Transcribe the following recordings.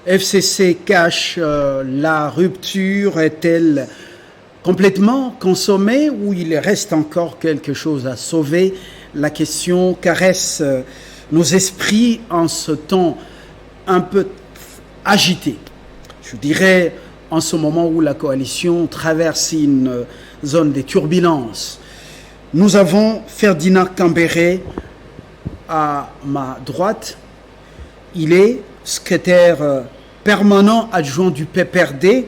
FCC cache la rupture est-elle complètement consommée ou il reste encore quelque chose à sauver? La question caresse nos esprits en ce temps un peu agité. Je dirais en ce moment où la coalition traverse une zone de turbulence. Nous avons Ferdinand Cambéré à ma droite. Il est secrétaire permanent adjoint du PPRD.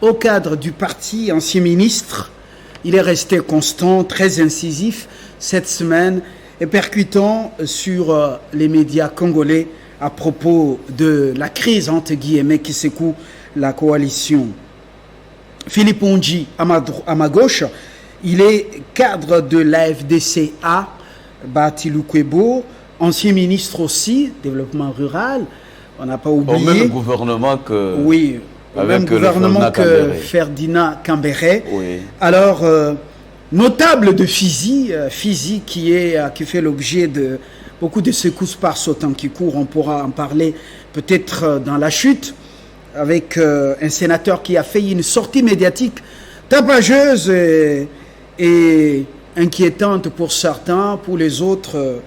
Au cadre du parti, ancien ministre, il est resté constant, très incisif cette semaine et percutant sur les médias congolais à propos de la crise, entre guillemets, qui secoue la coalition. Philippe Ondji, à ma gauche, il est cadre de l'AFDCA, Bati Lukwebo, ancien ministre aussi, développement rural, on n'a pas oublié. Au même gouvernement que... Oui, au même gouvernement que Ferdinand Cambéré. Oui. Alors, notable de Fizi qui fait l'objet de beaucoup de secousses par ce temps qui court, on pourra en parler peut-être dans la chute, avec un sénateur qui a fait une sortie médiatique tapageuse et inquiétante pour certains, pour les autres,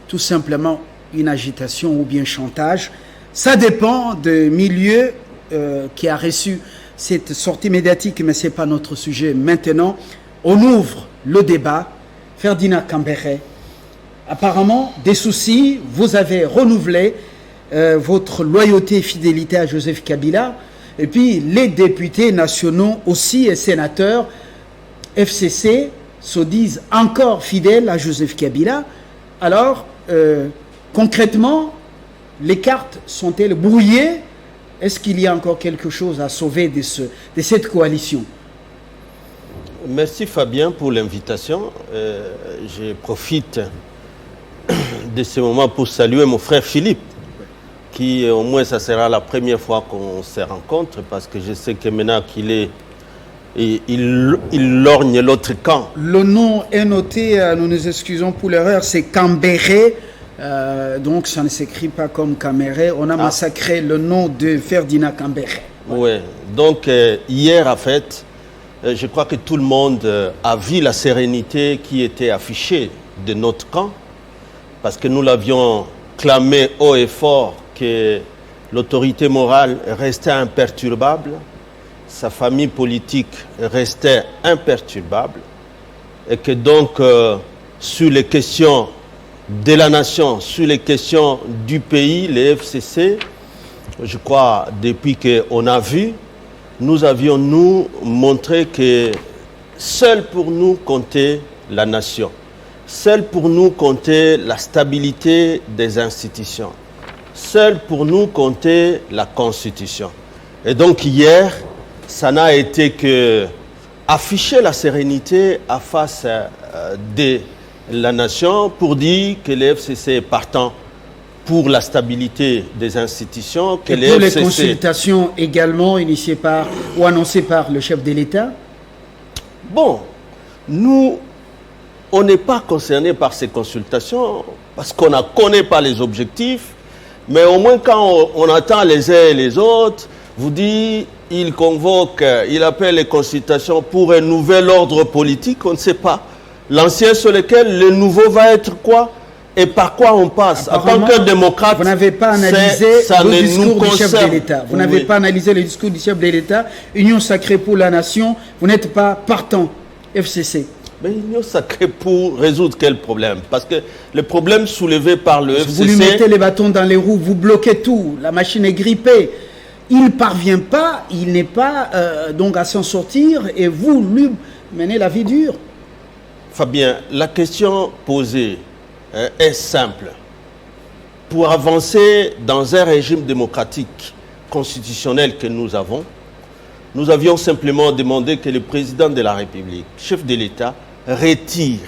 tout simplement une agitation ou bien chantage. Ça dépend du milieu qui a reçu cette sortie médiatique, mais ce n'est pas notre sujet. Maintenant, on ouvre le débat. Ferdinand Cambéré, apparemment, des soucis, vous avez renouvelé votre loyauté et fidélité à Joseph Kabila, et puis les députés nationaux aussi et sénateurs FCC se disent encore fidèles à Joseph Kabila. Alors, concrètement, les cartes sont-elles brouillées? Est-ce qu'il y a encore quelque chose à sauver de cette coalition? Merci Fabien pour l'invitation. Je profite de ce moment pour saluer mon frère Philippe, qui au moins ça sera la première fois qu'on se rencontre, parce que je sais que maintenant qu'il est... Il lorgne l'autre camp. Le nom est noté, nous nous excusons pour l'erreur, c'est Cambéré. Donc ça ne s'écrit pas comme Cambéré. On a massacré le nom de Ferdinand Cambéré. Oui, donc hier en fait, je crois que tout le monde a vu la sérénité qui était affichée de notre camp, parce que nous l'avions clamé haut et fort que l'autorité morale restait imperturbable, sa famille politique restait imperturbable, et que donc sur les questions de la nation, sur les questions du pays, les FCC, je crois, depuis qu'on a vu, nous avions montré que seul pour nous comptait la nation. Seul pour nous comptait la stabilité des institutions. Seul pour nous comptait la Constitution. Et donc hier, ça n'a été que afficher la sérénité à face de la nation pour dire que les FCC est partant pour la stabilité des institutions. Que et pour les consultations également initiées par ou annoncées par le chef de l'État? Bon, nous, on n'est pas concernés par ces consultations parce qu'on ne connaît pas les objectifs, mais au moins quand on attend les uns et les autres, vous dites, il convoque, il appelle les consultations pour un nouvel ordre politique, on ne sait pas. L'ancien sur lequel le nouveau va être quoi et par quoi on passe. En tant que démocrate, vous n'avez pas analysé le discours du chef de l'État. Vous n'avez pas analysé le discours du chef de l'État. Union sacrée pour la nation, vous n'êtes pas partant, FCC. Mais union sacrée pour résoudre quel problème? Parce que le problème soulevé par le FCC... Vous lui mettez les bâtons dans les roues, vous bloquez tout, la machine est grippée. Il ne parvient pas, il n'est pas donc à s'en sortir et vous lui menez la vie dure. Fabien, la question posée est simple. Pour avancer dans un régime démocratique constitutionnel que nous avons, nous avions simplement demandé que le président de la République, chef de l'État, retire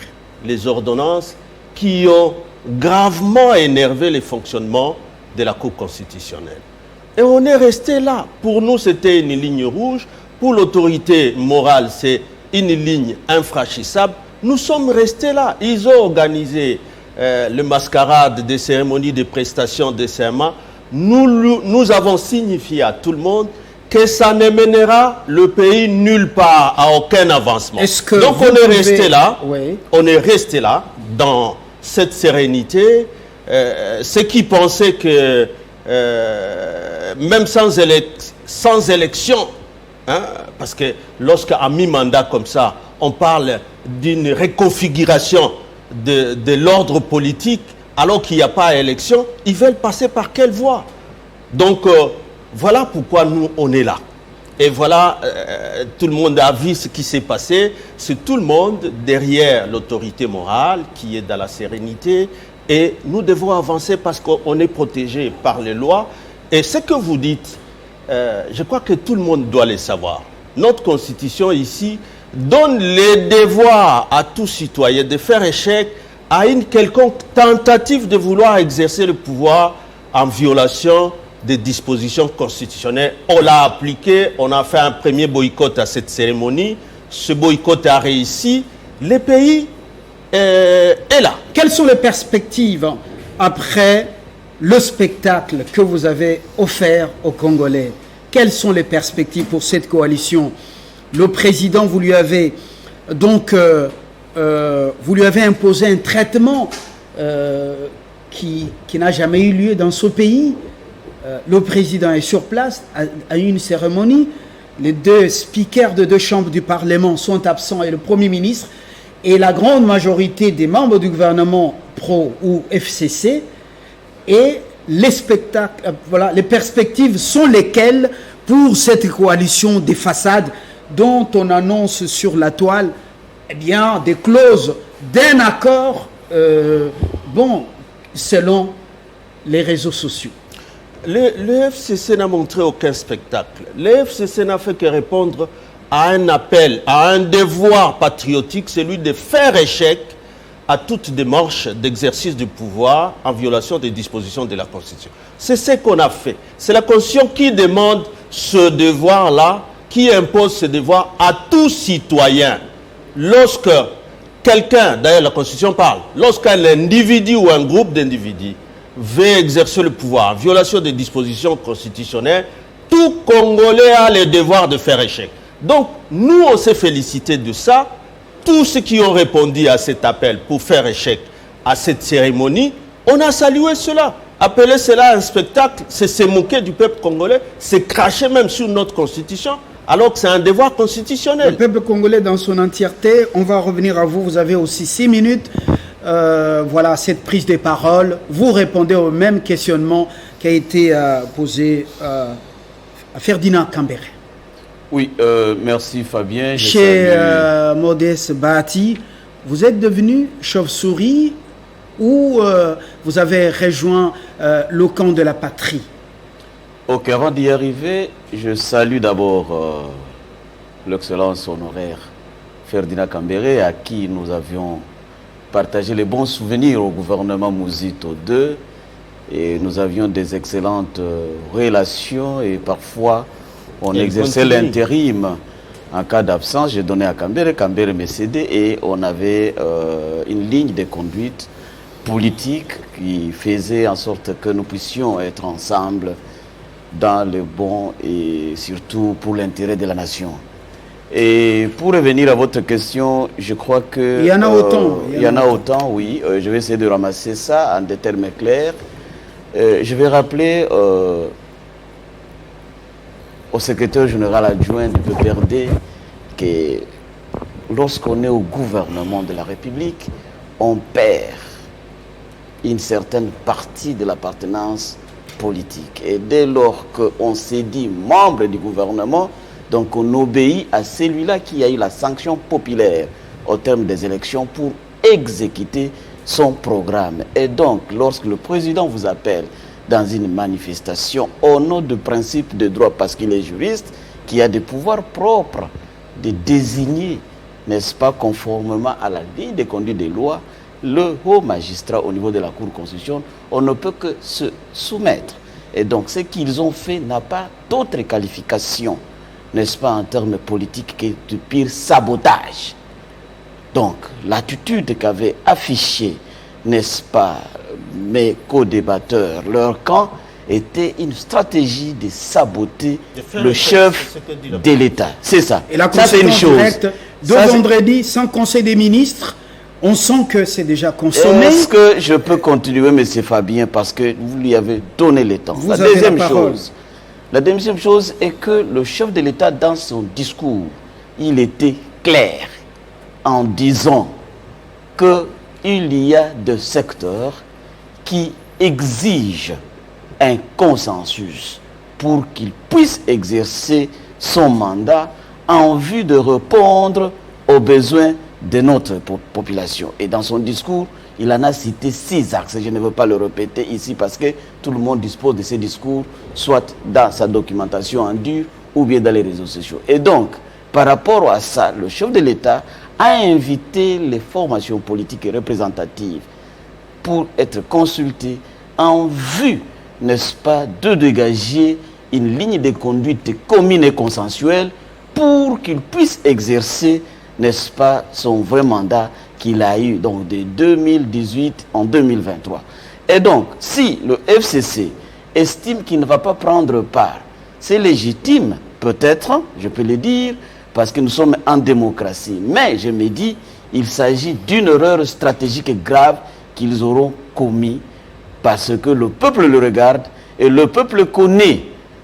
les ordonnances qui ont gravement énervé le fonctionnement de la Cour constitutionnelle. Et on est resté là. Pour nous, c'était une ligne rouge. Pour l'autorité morale, c'est une ligne infranchissable. Nous sommes restés là. Ils ont organisé le mascarade des cérémonies de prestation de serment nous avons signifié à tout le monde que ça ne mènera le pays nulle part, à aucun avancement. Donc on est resté là, on est resté là, dans cette sérénité. Ceux qui pensaient que même sans élection, hein, parce que lorsqu'à mi-mandat comme ça, on parle d'une reconfiguration de l'ordre politique, alors qu'il n'y a pas élection, ils veulent passer par quelle voie? Donc, voilà pourquoi nous, on est là. Et voilà, tout le monde a vu ce qui s'est passé. C'est tout le monde derrière l'autorité morale qui est dans la sérénité. Et nous devons avancer parce qu'on est protégé par les lois. Et ce que vous dites, je crois que tout le monde doit le savoir. Notre constitution ici donne les devoirs à tout citoyen de faire échec à une quelconque tentative de vouloir exercer le pouvoir en violation des dispositions constitutionnelles. On l'a appliqué, on a fait un premier boycott à cette cérémonie. Ce boycott a réussi. Le pays est là. Quelles sont les perspectives après le spectacle que vous avez offert aux Congolais? Quelles sont les perspectives pour cette coalition? Le président, vous lui avez donc vous lui avez imposé un traitement qui n'a jamais eu lieu dans ce pays. Le président est sur place, a eu une cérémonie. Les deux speakers de deux chambres du Parlement sont absents et le Premier ministre et la grande majorité des membres du gouvernement pro ou FCC. Et les spectacles, voilà, les perspectives sont lesquelles pour cette coalition des façades dont on annonce sur la toile, eh bien, des clauses d'un accord, selon les réseaux sociaux. Le FCC n'a montré aucun spectacle. Le FCC n'a fait que répondre à un appel, à un devoir patriotique, celui de faire échec à toute démarche d'exercice du pouvoir en violation des dispositions de la Constitution. C'est ce qu'on a fait. C'est la Constitution qui demande ce devoir-là, qui impose ce devoir à tout citoyen. Lorsque quelqu'un, d'ailleurs la Constitution parle, lorsqu'un individu ou un groupe d'individus veut exercer le pouvoir en violation des dispositions constitutionnelles, tout Congolais a le devoir de faire échec. Donc, nous, on s'est félicité de ça. Tous ceux qui ont répondu à cet appel pour faire échec à cette cérémonie, on a salué cela. Appeler cela un spectacle, c'est se moquer du peuple congolais, c'est cracher même sur notre constitution, alors que c'est un devoir constitutionnel. Le peuple congolais dans son entièreté, on va revenir à vous, vous avez aussi 6 minutes. Voilà, cette prise de parole, vous répondez au même questionnement qui a été posé à Ferdinand Kambere. Oui, merci Fabien. Chez Modeste Bahati, vous êtes devenu chauve-souris ou vous avez rejoint le camp de la patrie? Ok, avant d'y arriver, je salue d'abord l'excellence honoraire Ferdinand Kambere, à qui nous avions partagé les bons souvenirs au gouvernement Mouzito II, et nous avions des excellentes relations et parfois on exerçait l'intérim en cas d'absence. J'ai donné à Kambere, Kambere m'est cédé et on avait une ligne de conduite politique qui faisait en sorte que nous puissions être ensemble dans le bon et surtout pour l'intérêt de la nation. Et pour revenir à votre question, je crois que... Il y en a autant. Il y en a autant, oui. Je vais essayer de ramasser ça en des termes clairs. Je vais rappeler au secrétaire général adjoint du PPRD que lorsqu'on est au gouvernement de la République, on perd une certaine partie de l'appartenance politique. Et dès lors qu'on s'est dit membre du gouvernement, donc on obéit à celui-là qui a eu la sanction populaire au terme des élections pour exécuter son programme. Et donc, lorsque le président vous appelle dans une manifestation au nom du principe de droit, parce qu'il est juriste, qui a des pouvoirs propres de désigner, n'est-ce pas, conformément à la ligne de conduite des lois, le haut magistrat au niveau de la Cour constitutionnelle, on ne peut que se soumettre. Et donc, ce qu'ils ont fait n'a pas d'autre qualification, n'est-ce pas, en termes politiques, que du pire sabotage. Donc, l'attitude qu'avaient affichée, n'est-ce pas, mes co-débatteurs, leur camp, était une stratégie de saboter le chef de l'État. C'est ça. Et la ça, c'est une chose. Directe de vendredi, sans conseil des ministres, on sent que c'est déjà consommé. Est-ce que je peux continuer, M. Fabien, parce que vous lui avez donné le temps. La deuxième chose est que le chef de l'État, dans son discours, il était clair en disant qu'il y a des secteurs qui exigent un consensus pour qu'il puisse exercer son mandat en vue de répondre aux besoins de notre population. Et dans son discours, il en a cité 6 axes. Je ne veux pas le répéter ici parce que tout le monde dispose de ces discours, soit dans sa documentation en dur ou bien dans les réseaux sociaux. Et donc, par rapport à ça, le chef de l'État a invité les formations politiques et représentatives pour être consultés en vue, n'est-ce pas, de dégager une ligne de conduite commune et consensuelle pour qu'il puisse exercer, n'est-ce pas, son vrai mandat qu'il a eu donc de 2018 en 2023. Et donc, si le FCC estime qu'il ne va pas prendre part, c'est légitime, peut-être, je peux le dire, parce que nous sommes en démocratie. Mais je me dis, il s'agit d'une erreur stratégique et grave qu'ils auront commis parce que le peuple le regarde et le peuple connaît,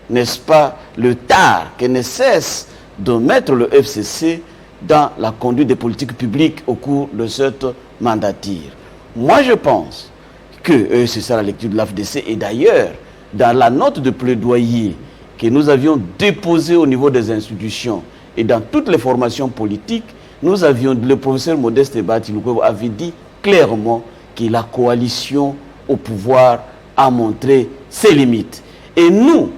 n'est-ce pas, le tard que ne cesse de mettre le FCC dans la conduite des politiques publiques au cours de cette mandature. Moi, je pense que c'est ça la lecture de l'AFDC. Et d'ailleurs, dans la note de plaidoyer que nous avions déposée au niveau des institutions et dans toutes les formations politiques, nous avions, le professeur Modeste Batiloukou avait dit clairement que la coalition au pouvoir a montré ses limites. Et nous,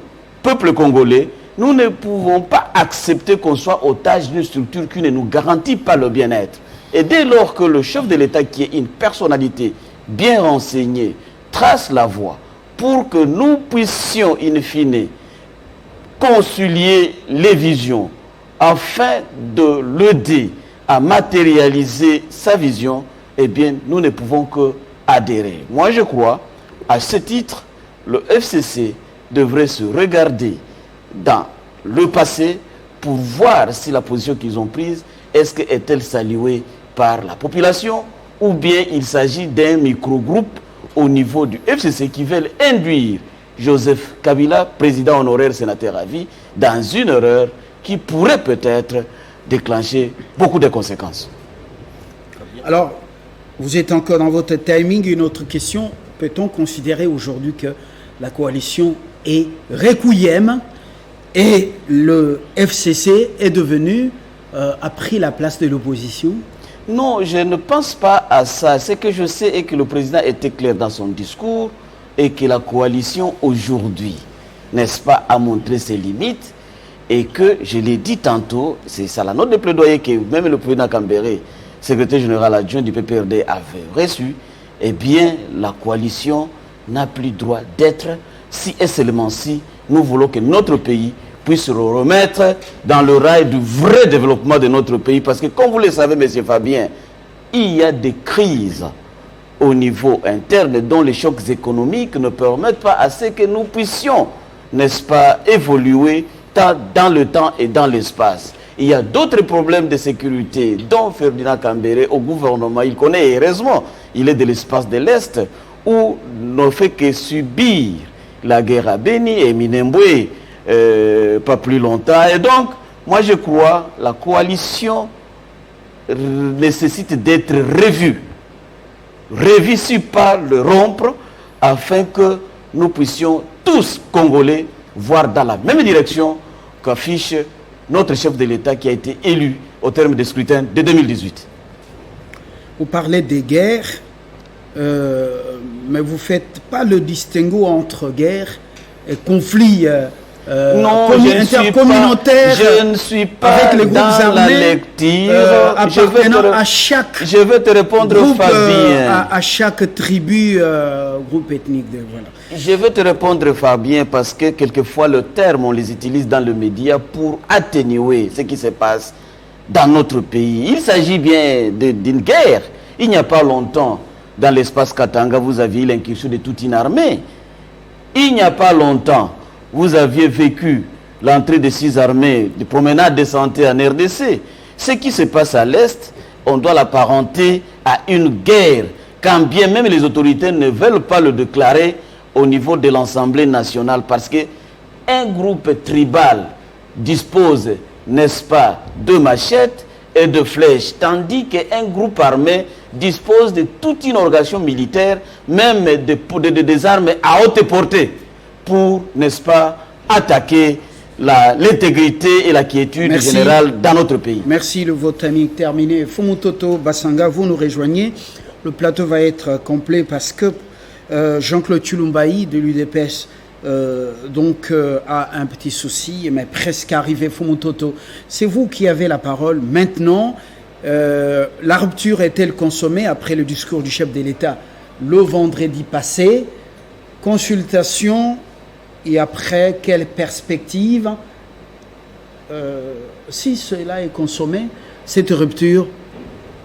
peuple congolais, nous ne pouvons pas accepter qu'on soit otage d'une structure qui ne nous garantit pas le bien-être. Et dès lors que le chef de l'État, qui est une personnalité bien renseignée, trace la voie pour que nous puissions, in fine, concilier les visions afin de l'aider à matérialiser sa vision, eh bien, nous ne pouvons que adhérer. Moi, je crois, à ce titre, le FCC devrait se regarder dans le passé pour voir si la position qu'ils ont prise, est-ce qu'elle est saluée par la population ou bien il s'agit d'un micro-groupe au niveau du FCC qui veulent induire Joseph Kabila, président honoraire sénateur à vie, dans une erreur qui pourrait peut-être déclencher beaucoup de conséquences. Alors, vous êtes encore dans votre timing. Une autre question, peut-on considérer aujourd'hui que la coalition est requiem et le FCC est devenu, a pris la place de l'opposition? Non, je ne pense pas à ça. Ce que je sais est que le président était clair dans son discours et que la coalition aujourd'hui, n'est-ce pas, a montré ses limites et que, je l'ai dit tantôt, c'est ça la note de plaidoyer que même le président Kambere, secrétaire général adjoint du PPRD, avait reçu. Eh bien, la coalition n'a plus droit d'être si et seulement si nous voulons que notre pays puisse se remettre dans le rail du vrai développement de notre pays. Parce que, comme vous le savez, M. Fabien, il y a des crises au niveau interne dont les chocs économiques ne permettent pas à ce que nous puissions, n'est-ce pas, évoluer dans le temps et dans l'espace. Il y a d'autres problèmes de sécurité dont Ferdinand Kambere, au gouvernement, il connaît, et heureusement, il est de l'espace de l'Est, où ne fait que subir la guerre à Beni et Minembwe, pas plus longtemps. Et donc, moi je crois la coalition nécessite d'être revue si pas le rompre, afin que nous puissions tous, Congolais, voir dans la même direction qu'affiche notre chef de l'État qui a été élu au terme des scrutins de 2018. Vous parlez des guerres, mais vous ne faites pas le distinguo entre guerre et conflit non, intercommunautaire je ne suis pas avec les groupes dans armés, la lecture. à chaque je vais te répondre, groupe, Fabien. À chaque tribu, groupe ethnique. Voilà. Je vais te répondre, Fabien, parce que quelquefois le terme, on les utilise dans le média pour atténuer ce qui se passe dans notre pays. Il s'agit bien d'une guerre. Il n'y a pas longtemps, dans l'espace Katanga, vous aviez l'incursion de toute une armée. Il n'y a pas longtemps, vous aviez vécu l'entrée de 6 armées, de promenade de santé en RDC. Ce qui se passe à l'Est, on doit l'apparenter à une guerre, quand bien même les autorités ne veulent pas le déclarer au niveau de l'Assemblée nationale, parce qu'un groupe tribal dispose, n'est-ce pas, de machettes et de flèches, tandis qu'un groupe armé dispose de toute une organisation militaire, même des armes à haute portée, pour, n'est-ce pas, attaquer l'intégrité et la quiétude générale dans notre pays. Merci, le vote est terminé. Fumutoto Basanga, vous nous rejoignez. Le plateau va être complet parce que Jean-Claude Tulumbaï de l'UDPS a un petit souci, mais presque arrivé. Fumutoto, c'est vous qui avez la parole. Maintenant, la rupture est-elle consommée après le discours du chef de l'État le vendredi passé? Consultation. Et après, quelle perspective si cela est consommé, cette rupture,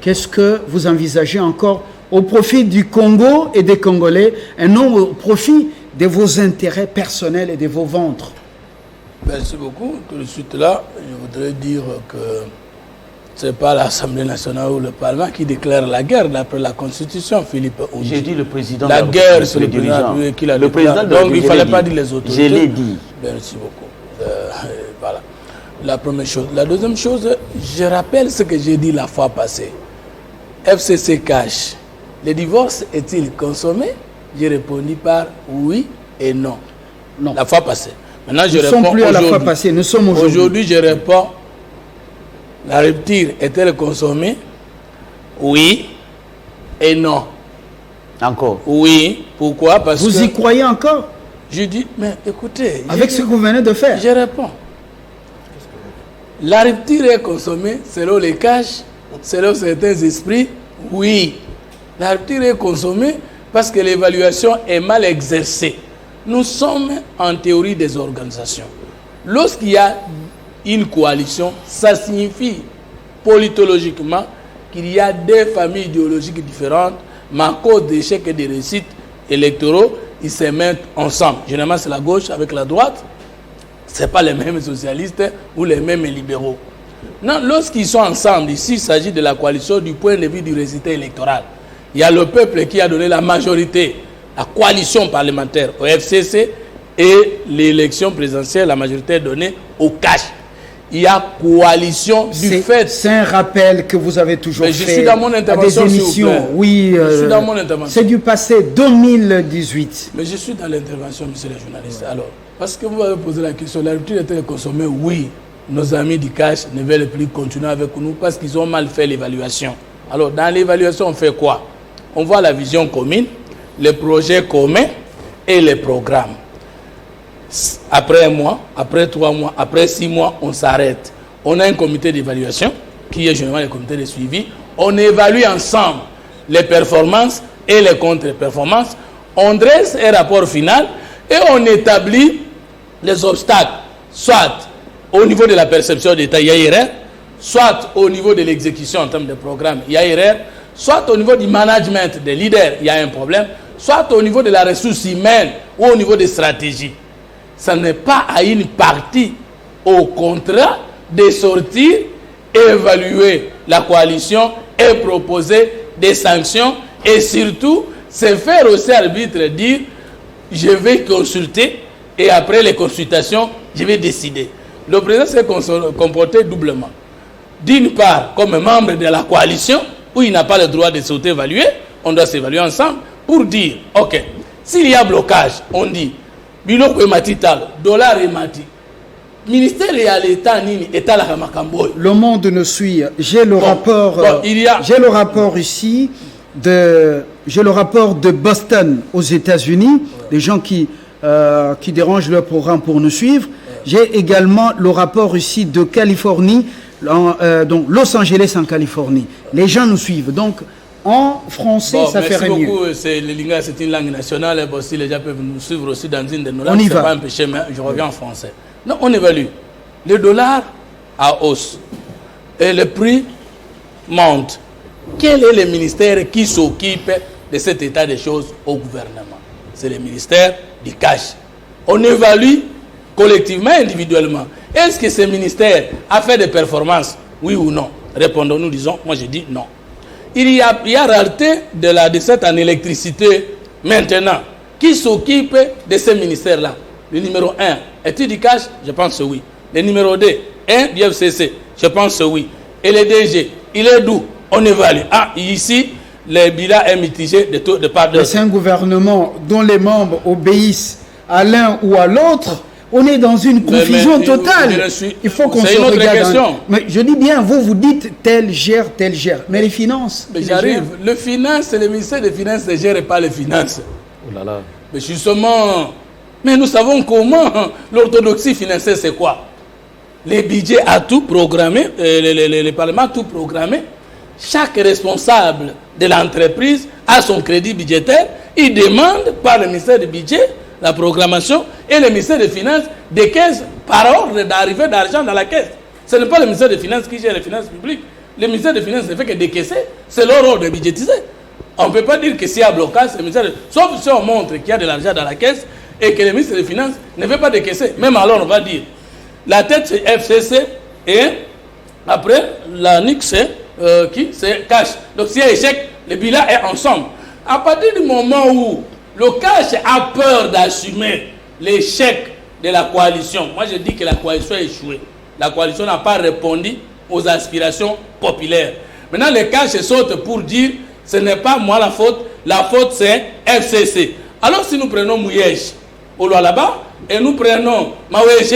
qu'est-ce que vous envisagez encore au profit du Congo et des Congolais, et non au profit de vos intérêts personnels et de vos ventres? Merci beaucoup. Tout de suite là, je voudrais dire que ce n'est pas l'Assemblée nationale ou le Parlement qui déclare la guerre d'après la Constitution, Philippe Oudji. J'ai dit le président. La guerre, c'est le président qui l'a déclaré. Donc il ne fallait pas dire les autorités. Je l'ai dit. Merci beaucoup. Voilà. La première chose. La deuxième chose, je rappelle ce que j'ai dit la fois passée. FCC cache. Le divorce est-il consommé? J'ai répondu par oui et non. Non. La fois passée. Maintenant, je réponds aujourd'hui. Nous ne sommes plus à la fois passée, nous sommes aujourd'hui. Aujourd'hui, je réponds. La rupture est-elle consommée? Oui et non. Encore? Oui. Pourquoi? Parce que... Vous y croyez encore? Je dis, mais écoutez... Avec ce que vous venez de faire? Je réponds. La rupture est consommée selon les caches, selon certains esprits? Oui. La rupture est consommée parce que l'évaluation est mal exercée. Nous sommes en théorie des organisations. Lorsqu'il y a une coalition, ça signifie politologiquement qu'il y a des familles idéologiques différentes, mais à cause d'échecs et de réussites électoraux, ils se mettent ensemble. Généralement, c'est la gauche avec la droite. Ce n'est pas les mêmes socialistes ou les mêmes libéraux. Non, lorsqu'ils sont ensemble, ici, il s'agit de la coalition du point de vue du résultat électoral. Il y a le peuple qui a donné la majorité, la coalition parlementaire au FCC, et l'élection présidentielle, la majorité est donnée au cash. Il y a coalition du fait. C'est un rappel que vous avez toujours fait. Je suis dans mon intervention, à des émissions. Oui, je suis dans mon intervention. C'est du passé 2018. Mais je suis dans l'intervention, monsieur le journaliste. Alors, parce que vous avez posé la question, la rupture est-elle consommée? Oui. Nos amis du cash ne veulent plus continuer avec nous parce qu'ils ont mal fait l'évaluation. Alors, dans l'évaluation, on fait quoi? On voit la vision commune, les projets communs et les programmes. Après un mois, après 3 mois, après 6 mois, on s'arrête. On a un comité d'évaluation, qui est généralement le comité de suivi. On évalue ensemble les performances et les contre-performances. On dresse un rapport final et on établit les obstacles, soit au niveau de la perception d'État, il y a erreur, soit au niveau de l'exécution en termes de programme, il y a erreur, soit au niveau du management des leaders, il y a un problème, soit au niveau de la ressource humaine ou au niveau des stratégies. Ce n'est pas à une partie au contrat de sortir, évaluer la coalition et proposer des sanctions et surtout se faire aussi arbitre, dire je vais consulter et après les consultations, je vais décider. Le président s'est comporté doublement. D'une part, comme membre de la coalition, où il n'a pas le droit de s'auto-évaluer, on doit s'évaluer ensemble pour dire, ok, s'il y a blocage, on dit, biloko ematitalo, dollar emati, ministère et à l'État nini, État la Kamakamboy. Le monde ne suit. J'ai le rapport. J'ai le rapport ici j'ai le rapport de Boston aux États-Unis, des gens qui dérangent leur programme pour nous suivre. J'ai également le rapport ici de Californie, donc Los Angeles en Californie. Les gens nous suivent. Donc, en français, ça ferait mieux. Merci beaucoup. Le lingua, c'est une langue nationale. Si les gens peuvent nous suivre aussi dans une de nos langues, on y va. Pas empêché, mais je reviens en français. Non, on évalue. Le dollar à hausse et le prix monte. Quel est le ministère qui s'occupe de cet état des choses au gouvernement? C'est le ministère du cash. On évalue collectivement, individuellement. Est-ce que ce ministère a fait des performances? Oui ou non? Répondons-nous, disons, moi je dis non. Il y a rareté de cette en électricité maintenant. Qui s'occupe de ce ministère-là? Le numéro 1, est-il du cash? Je pense que oui. Le numéro 2, du FCC? Je pense que oui. Et le DG, il est d'où? On évalue. Ah, ici, le bilan est mitigé de part de... C'est un gouvernement dont les membres obéissent à l'un ou à l'autre. On est dans une confusion totale. Il faut qu'on se regarde. Mais je dis bien, vous dites tel gère. Mais les finances. Mais j'arrive. Le finance, c'est le ministère des Finances ne gère pas les finances. Oh là là. Mais justement, mais nous savons comment l'orthodoxie financière, c'est quoi? Les budgets a tout programmé, le Parlement a tout programmé. Chaque responsable de l'entreprise a son crédit budgétaire. Il demande par le ministère du budget la programmation et le ministère des Finances des caisses par ordre d'arrivée d'argent dans la caisse. Ce n'est pas le ministère des Finances qui gère les finances publiques. Le ministère des Finances ne fait que décaisser. C'est leur ordre budgétisé. On ne peut pas dire que s'il y a blocage, c'est le ministère de... Sauf si on montre qu'il y a de l'argent dans la caisse et que le ministère des Finances ne veut pas décaisser. Même alors, on va dire, la tête c'est FCC et après, la NIC c'est cash. Donc s'il y a échec, le bilan est ensemble. À partir du moment où le cash a peur d'assumer l'échec de la coalition, moi je dis que la coalition a échoué. La coalition n'a pas répondu aux aspirations populaires. Maintenant, le cash saute pour dire ce n'est pas moi la faute c'est FCC. Alors si nous prenons Mouyej au là-bas et nous prenons Mawege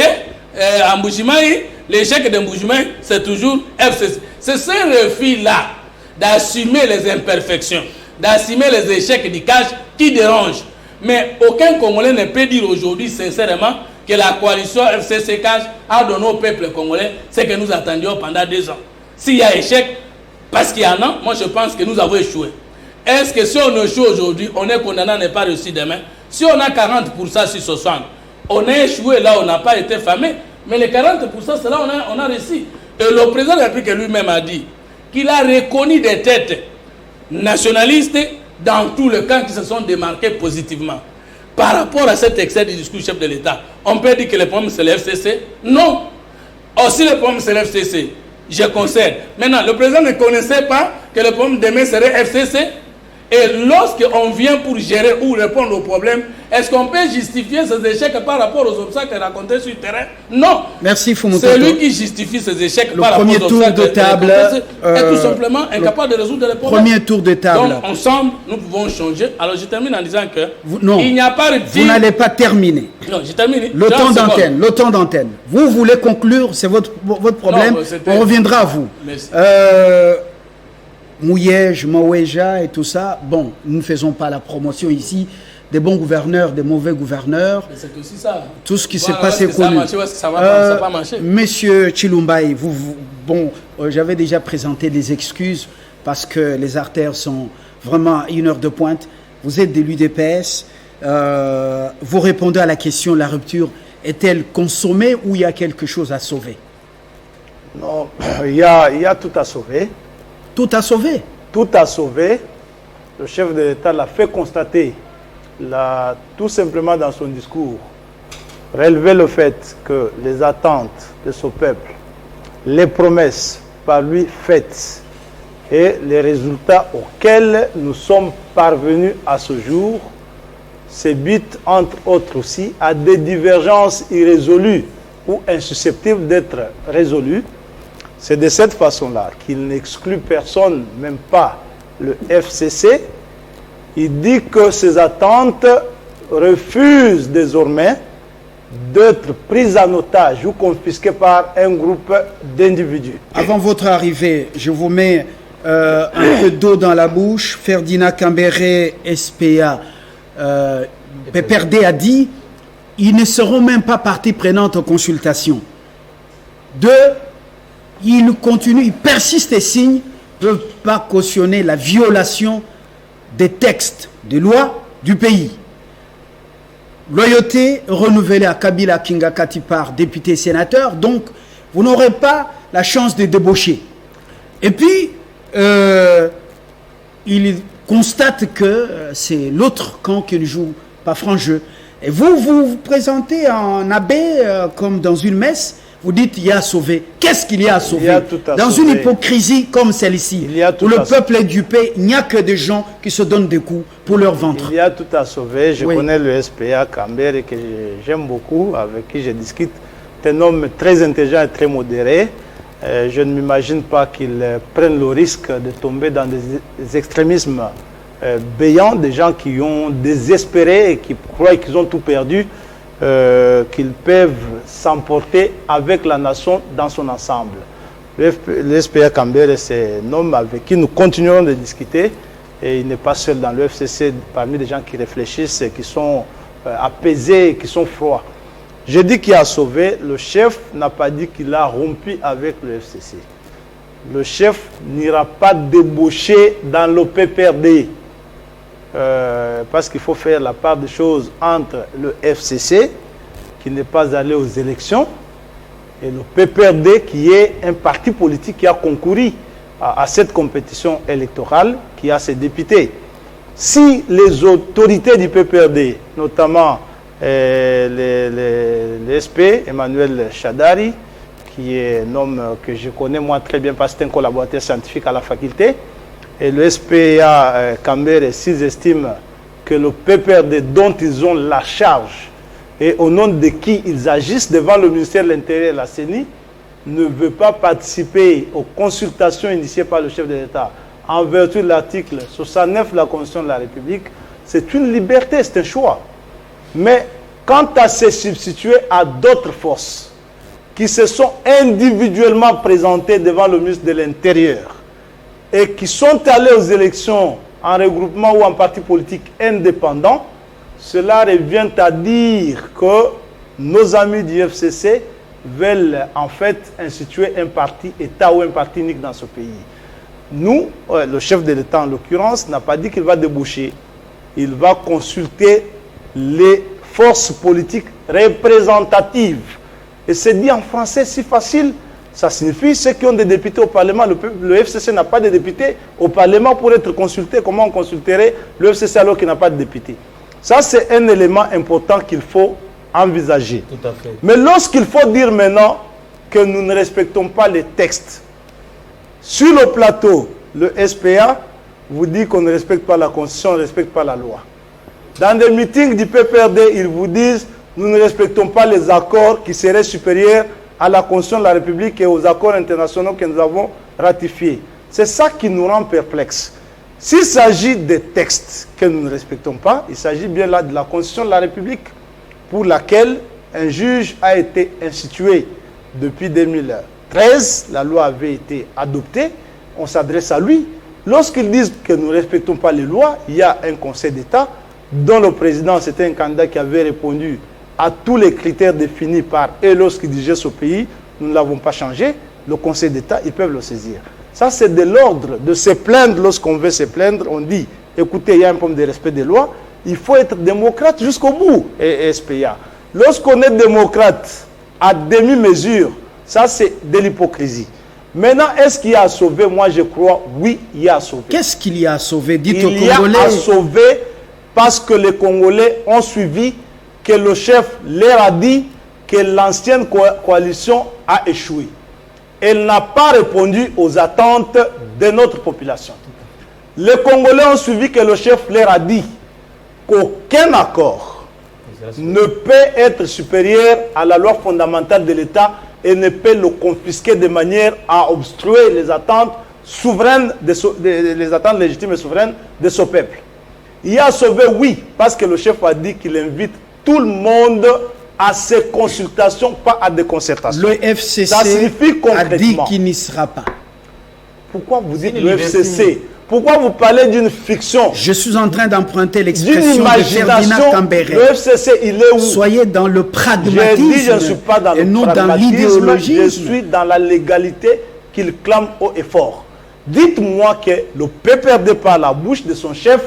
en Mbujimaï, l'échec de Mbujimaï c'est toujours FCC. C'est ce refus-là d'assumer les imperfections, d'assumer les échecs du cash qui dérange. Mais aucun Congolais ne peut dire aujourd'hui sincèrement que la coalition FCC Cash a donné au peuple congolais ce que nous attendions pendant 2 ans. S'il y a échec, parce qu'il y en a, moi je pense que nous avons échoué. Est-ce que si on échoue aujourd'hui, on est condamné à ne pas réussir demain? Si on a 40% sur 60, on a échoué là, on n'a pas été famé, mais les 40%, c'est là on a réussi. Et le président de la République lui-même a dit qu'il a reconnu des têtes nationalistes dans tous les camps qui se sont démarqués positivement. Par rapport à cet excès du discours chef de l'État, on peut dire que le problème c'est le FCC? Non. Aussi le problème c'est le FCC. Je concède. Maintenant, le président ne connaissait pas que le problème demain serait FCC. Et lorsqu'on vient pour gérer ou répondre aux problèmes, est-ce qu'on peut justifier ces échecs par rapport aux obstacles rencontrés sur le terrain? Non. Merci Fumutoto. C'est lui qui justifie ces échecs le par rapport aux obstacles. Le premier tour de table est tout simplement incapable de résoudre les problèmes. Premier tour de table. Donc, ensemble, nous pouvons changer. Alors, je termine en disant que non, il n'y a pas de... Vous n'allez pas terminer. Non, j'ai terminé. Le temps d'antenne. Vous voulez conclure, c'est votre problème. Non, on reviendra à vous. Merci. Mouyej, Maweja et tout ça, bon, nous ne faisons pas la promotion ici des bons gouverneurs, des mauvais gouverneurs. Mais c'est aussi ça. Tout ce qui s'est passé connu. Ça va pas marcher. Monsieur Chilumbaï, j'avais déjà présenté des excuses parce que les artères sont vraiment à 1 heure de pointe. Vous êtes de l'UDPS. Vous répondez à la question, la rupture est-elle consommée ou il y a quelque chose à sauver? Non, il y a tout à sauver. Tout à sauver. Tout à sauver. Le chef de l'État l'a fait constater, tout simplement dans son discours, relever le fait que les attentes de ce peuple, les promesses par lui faites et les résultats auxquels nous sommes parvenus à ce jour se butent entre autres aussi à des divergences irrésolues ou insusceptibles d'être résolues. C'est de cette façon-là qu'il n'exclut personne, même pas le FCC. Il dit que ses attentes refusent désormais d'être prises en otage ou confisquées par un groupe d'individus. Avant votre arrivée, je vous mets un peu d'eau dans la bouche. Ferdinand Cambéré, SPA, PPRD a dit ils ne seront même pas partie prenante aux consultations. Ils continuent, ils persistent et signent, ne peuvent pas cautionner la violation des textes, des lois du pays. Loyauté renouvelée à Kabila Kinga Katipar, député et sénateur, donc vous n'aurez pas la chance de débaucher. Et puis, il constate que c'est l'autre camp qui ne joue pas franc jeu. Et vous vous présentez en abbé comme dans une messe, vous dites il y a à sauver. Qu'est-ce qu'il y a à sauver? Dans une hypocrisie comme celle-ci, où le peuple est dupé, il n'y a que des gens qui se donnent des coups pour leur ventre. Il y a tout à sauver. Je connais le SPA Cambere que j'aime beaucoup, avec qui je discute. C'est un homme très intelligent et très modéré. Je ne m'imagine pas qu'il prenne le risque de tomber dans des extrémismes béants, des gens qui ont désespéré et qui croient qu'ils ont tout perdu, qu'ils peuvent s'emporter avec la nation dans son ensemble. Le SPA Cambere, c'est un homme avec qui nous continuerons de discuter et il n'est pas seul dans le FCC, parmi les gens qui réfléchissent, qui sont apaisés, qui sont froids. Je dis qu'il a sauvé, le chef n'a pas dit qu'il a rompu avec le FCC. Le chef n'ira pas débaucher dans le PPRD. Parce qu'il faut faire la part des choses entre le FCC, qui n'est pas allé aux élections, et le PPRD, qui est un parti politique qui a concouru à cette compétition électorale, qui a ses députés. Si les autorités du PPRD, notamment l'SP, Emmanuel Chadari, qui est un homme que je connais moi très bien parce que c'est un collaborateur scientifique à la faculté, et le SPA Cambere, s'ils estiment que le PPRD dont ils ont la charge et au nom de qui ils agissent devant le ministère de l'Intérieur et la CENI, ne veut pas participer aux consultations initiées par le chef de l'État en vertu de l'article 69 de la Constitution de la République, c'est une liberté, c'est un choix. Mais quant à se substituer à d'autres forces qui se sont individuellement présentées devant le ministre de l'Intérieur et qui sont allées aux élections en regroupement ou en parti politique indépendant, cela revient à dire que nos amis du FCC veulent en fait instituer un parti État ou un parti unique dans ce pays. Nous, le chef de l'État en l'occurrence, n'a pas dit qu'il va déboucher. Il va consulter les forces politiques représentatives. Et c'est dit en français si facile. Ça signifie ceux qui ont des députés au Parlement. Le FCC n'a pas de députés au Parlement pour être consulté. Comment on consulterait le FCC alors qu'il n'a pas de députés? Ça, c'est un élément important qu'il faut envisager. Tout à fait. Mais lorsqu'il faut dire maintenant que nous ne respectons pas les textes, sur le plateau, le SPA vous dit qu'on ne respecte pas la Constitution, on ne respecte pas la loi. Dans des meetings du PPRD, ils vous disent nous ne respectons pas les accords qui seraient supérieurs à la Constitution de la République et aux accords internationaux que nous avons ratifiés. C'est ça qui nous rend perplexes. S'il s'agit des textes que nous ne respectons pas, il s'agit bien là de la Constitution de la République pour laquelle un juge a été institué depuis 2013. La loi avait été adoptée. On s'adresse à lui. Lorsqu'ils disent que nous ne respectons pas les lois, il y a un Conseil d'État dont le président, c'était un candidat qui avait répondu à tous les critères définis par eux lorsqu'il dirigeait ce pays. Nous ne l'avons pas changé. Le Conseil d'État, ils peuvent le saisir. Ça, c'est de l'ordre de se plaindre. Lorsqu'on veut se plaindre, on dit, écoutez, il y a un problème de respect des lois. Il faut être démocrate jusqu'au bout, et SPA. Lorsqu'on est démocrate à demi-mesure, ça, c'est de l'hypocrisie. Maintenant, est-ce qu'il y a à sauver? Moi, je crois, oui, il y a à sauver. Qu'est-ce qu'il y a à sauver? Dites aux Congolais. Il y a à sauver parce que les Congolais ont suivi que le chef leur a dit que l'ancienne coalition a échoué. Elle n'a pas répondu aux attentes de notre population. Les Congolais ont suivi que le chef leur a dit qu'aucun accord ne peut être supérieur à la loi fondamentale de l'État et ne peut le confisquer de manière à obstruer les attentes souveraines, les attentes légitimes et souveraines de ce peuple. Il y a à sauver, oui, parce que le chef a dit qu'il invite tout le monde à ces consultations, pas à des concertations. Le FCC ça signifie concrètement, a dit qu'il n'y sera pas. Pourquoi vous dites le FCC? Pourquoi vous parlez d'une fiction? Je suis en train d'emprunter l'expression de Ferdinand Cambere. Le FCC, il est où? Soyez dans le pragmatisme. J'ai dit, je ne suis pas dans et le non pragmatisme, dans l'idéologie. je suis dans la légalité qu'il clame haut et fort. Dites-moi que le PPRD, par la bouche de son chef,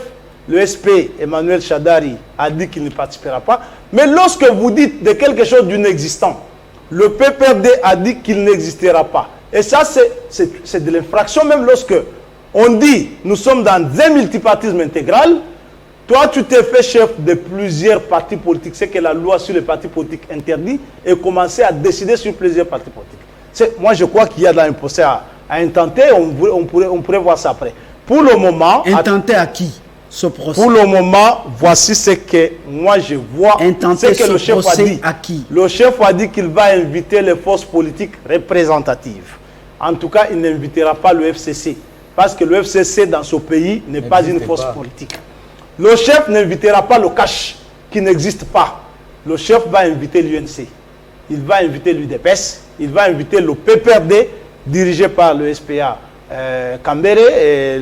le SP, Emmanuel Chadari, a dit qu'il ne participera pas. Mais lorsque vous dites de quelque chose d'inexistant, le PPRD a dit qu'il n'existera pas. Et ça, c'est de l'infraction, même lorsque on dit nous sommes dans un multipartisme intégral, Toi, tu t'es fait chef de plusieurs partis politiques, c'est que la loi sur les partis politiques interdit, et commencer à décider sur plusieurs partis politiques. Moi, je crois qu'il y a là un procès à intenter, on pourrait voir ça après. Pour le moment... Intenter à qui ce procès? Pour le moment, voici ce que moi je vois. Intenter ce que le chef a dit. À qui? Le chef a dit qu'il va inviter les forces politiques représentatives. En tout cas, il n'invitera pas le FCC. Parce que le FCC dans ce pays n'est pas une force politique. Le chef n'invitera pas le cash, qui n'existe pas. Le chef va inviter l'UNC. Il va inviter l'UDPS. Il va inviter le PPRD, dirigé par le SPA Kambere, et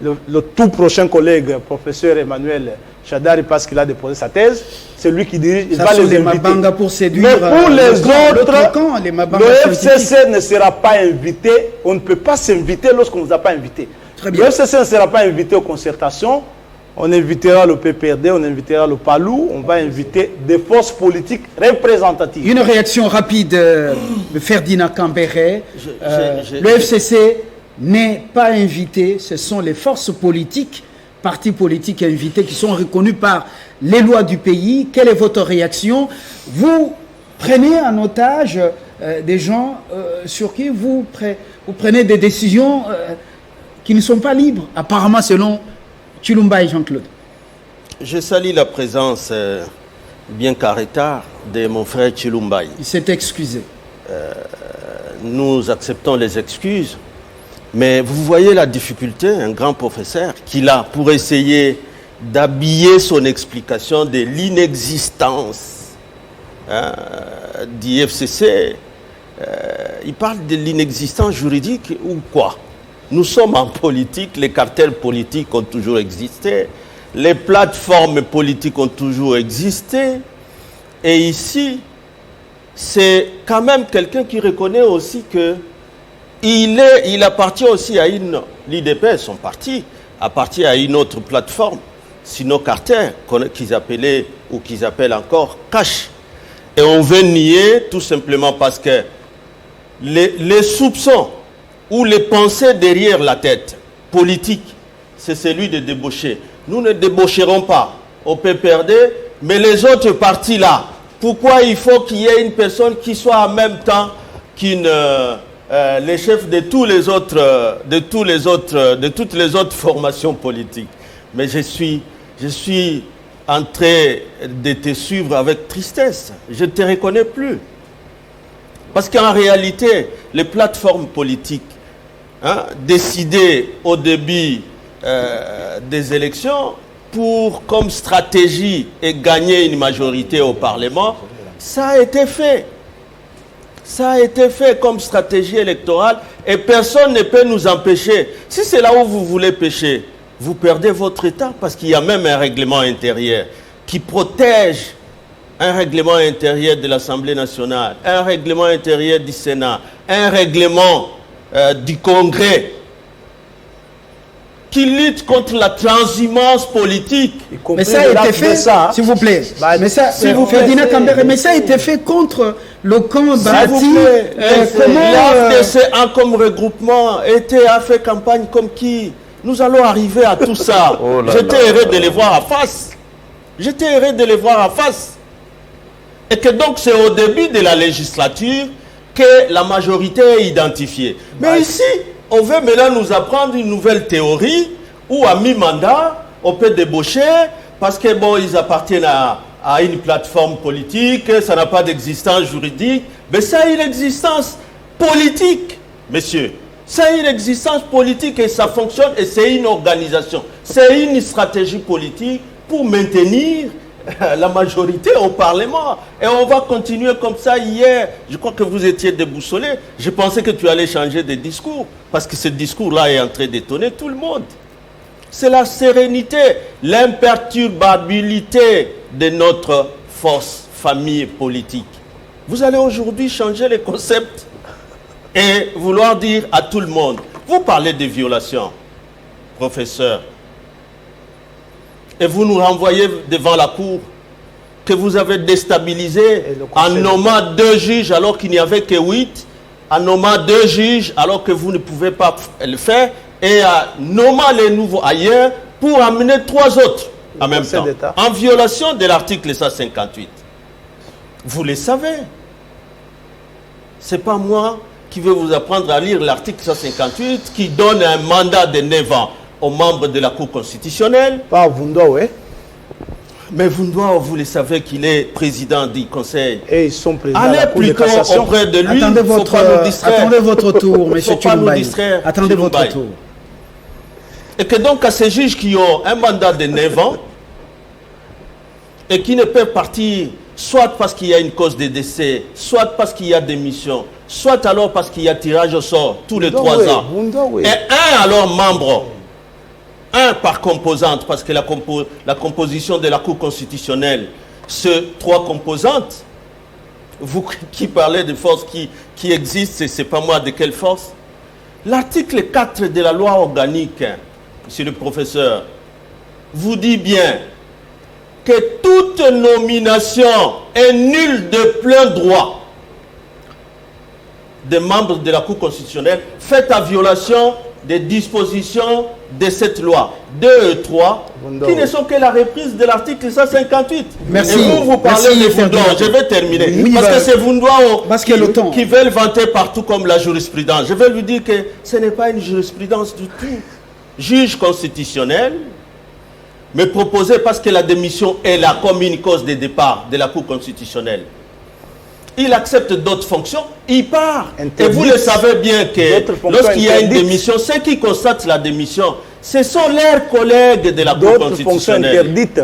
le tout prochain collègue, professeur Emmanuel Chadari, parce qu'il a déposé sa thèse. C'est lui qui dirige. Il va les inviter. Pour séduire, mais pour les autres, camp, le FCC ne sera pas invité. On ne peut pas s'inviter lorsqu'on ne vous a pas invité. Le FCC ne sera pas invité aux concertations. On invitera le PPRD, on invitera le PALU, on va inviter des forces politiques représentatives. Une réaction rapide de Ferdinand Kambere. Le FCC n'est pas invité, ce sont les forces politiques, partis politiques invités qui sont reconnus par les lois du pays. Quelle est votre réaction? Vous prenez en otage des gens sur qui vous prenez des décisions qui ne sont pas libres, apparemment selon Chilumba et Jean-Claude. Je salue la présence bien qu'à tard de mon frère Chilumba. Il s'est excusé. Nous acceptons les excuses, mais vous voyez la difficulté, un grand professeur, qu'il a pour essayer d'habiller son explication de l'inexistence du FCC. Il parle de l'inexistence juridique ou quoi? Nous sommes en politique, les cartels politiques ont toujours existé, les plateformes politiques ont toujours existé, et ici, c'est quand même quelqu'un qui reconnaît aussi que il appartient aussi à l'IDP, son parti, appartient à une autre plateforme, sinon cartel, qu'ils appelaient ou qu'ils appellent encore cash. Et on veut nier tout simplement parce que les soupçons ou les pensées derrière la tête politique, c'est celui de débaucher. Nous ne débaucherons pas au PPRD, mais les autres partis là, pourquoi il faut qu'il y ait une personne qui soit en même temps les chefs de toutes les autres formations politiques? Mais je suis en train de te suivre avec tristesse. Je ne te reconnais plus. Parce qu'en réalité, les plateformes politiques décidées au début des élections pour, comme stratégie, et gagner une majorité au Parlement, ça a été fait. Ça a été fait comme stratégie électorale et personne ne peut nous empêcher. Si c'est là où vous voulez pêcher, vous perdez votre État parce qu'il y a même un règlement intérieur qui protège un règlement intérieur de l'Assemblée nationale, un règlement intérieur du Sénat, un règlement du Congrès qui lutte contre la transhumance politique. Mais ça a été fait, s'il vous plaît. Mais ça, Ferdinand Kambere, mais ça a été fait contre le camp bâti. L'AFDC comme regroupement a fait campagne comme qui? Nous allons arriver à tout ça. J'étais heureux de les voir en face. J'étais heureux de les voir en face. Et que donc c'est au début de la législature que la majorité est identifiée. Mais ici, on veut maintenant nous apprendre une nouvelle théorie où à mi-mandat, on peut débaucher parce que bon, ils appartiennent à une plateforme politique, ça n'a pas d'existence juridique. Mais ça a une existence politique, messieurs. Ça a une existence politique et ça fonctionne et c'est une organisation. C'est une stratégie politique pour maintenir la majorité au Parlement. Et on va continuer comme ça. Hier, je crois que vous étiez déboussolé. Je pensais que tu allais changer de discours. Parce que ce discours-là est en train d'étonner tout le monde. C'est la sérénité, l'imperturbabilité de notre force, famille politique. Vous allez aujourd'hui changer les concepts et vouloir dire à tout le monde. Vous parlez de violations, professeur. Et vous nous renvoyez devant la cour que vous avez déstabilisé en nommant 2 juges alors qu'il n'y avait que 8, en nommant 2 juges alors que vous ne pouvez pas le faire, et en nommant les nouveaux ailleurs pour amener 3 autres en même Conseil temps, d'État. en violation de l'article 158. Vous le savez. Ce n'est pas moi qui vais vous apprendre à lire l'article 158 qui donne un mandat de 9 ans aux membres de la Cour constitutionnelle. Pas Vundwa, oui. Mais vous le savez qu'il est président du Conseil. Et ils sont présidents de Allez la Cour de plutôt cassation. auprès de lui. Attendez Faut pas nous distraire. attendez votre tour, M. Faut pas nous Chilumbaï. distraire, Attendez votre Chilumbaï. tour. Et que donc à ces juges qui ont un mandat de 9 ans et qui ne peuvent partir soit parce qu'il y a une cause de décès, soit parce qu'il y a démission, soit alors parce qu'il y a tirage au sort tous les 3 ans. Et un alors membre, un par composante, parce que la composition de la Cour constitutionnelle, c'est 3 composantes. Vous qui parlez de forces qui existent, c'est pas moi de quelle force. L'article 4 de la loi organique, monsieur le professeur, vous dit bien que toute nomination est nulle de plein droit des membres de la Cour constitutionnelle faite à violation des dispositions de cette loi 2 et 3 qui ne sont que la reprise de l'article 158. Merci. Et vous parlez Merci, de Vundwa. Je vais terminer. Oui, parce que c'est Vundwa parce que le temps. qui veulent vanter partout comme la jurisprudence. Je vais lui dire que ce n'est pas une jurisprudence du tout. Juge constitutionnel, mais proposé parce que la démission est là comme une cause de départ de la Cour constitutionnelle. Il accepte d'autres fonctions, il part. Et vous le savez bien que lorsqu'il y a une démission, ceux qui constatent la démission, ce sont leurs collègues de la Cour D'autres fonctions constitutionnelle. interdites.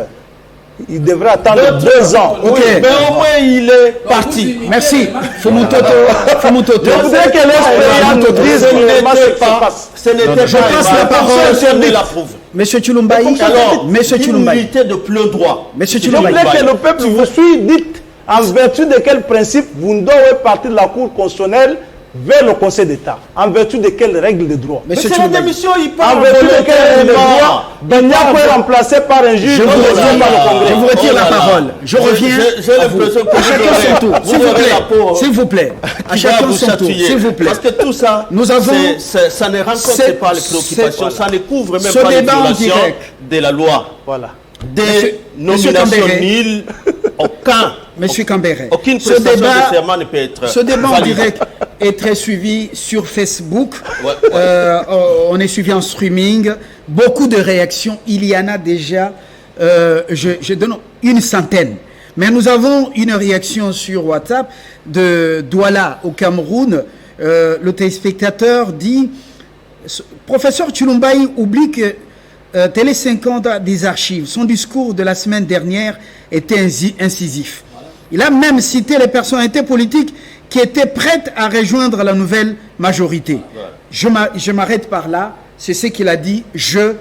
Il devrait attendre 2 ans. Ok. Mais au moins il est parti. Merci. Fumutoto. Fumutoto. Je voudrais que l'expérience nous dise réellement ce qui se passe. Ce n'était pas je passe la parole. interdit la prouve. Monsieur Chilumbaï. Alors, Monsieur Chilumbaï. immunité de plein droit. Monsieur Je Chilumbaï. voudrais que le peuple vous suive, dites en vertu de quel principe Vundwa est parti de la Cour constitutionnelle vers le Conseil d'État. En vertu de quelles règles de droit. Mais Monsieur c'est la Chilumbaï. démission, il En part vertu de quelles règles de droit volontairement. Banyako est remplacé par un juge Je vous nommé retire par le Congrès. Je vous retire Oh la là là. parole. Je reviens. J'ai l'impression que Chacun son tour. S'il vous plaît. S'il vous plaît. À qui va chacun vous son tour. chatouiller. S'il vous plaît. Parce que tout ça, Nous avons- ça ne rencontre pas les préoccupations, ça ne couvre même Ce pas les débat en violations direct. de la loi. Voilà. Des Monsieur nominations Cambéré. nulles, Monsieur Cambéré. aucune Ce prestation débat- de serment ne peut être Ce débat en valide. direct est très suivi sur Facebook. Ouais. On est suivi en streaming. Beaucoup de réactions. Il y en a déjà, je donne une centaine. Mais nous avons une réaction sur WhatsApp de Douala au Cameroun. Le téléspectateur dit Professeur Chilumbaï oublie que Télé 50 a des archives. Son discours de la semaine dernière était incisif. Il a même cité les personnalités politiques qui étaient prêtes à rejoindre la nouvelle majorité. Je m'arrête par là. C'est ce qu'il a dit. Je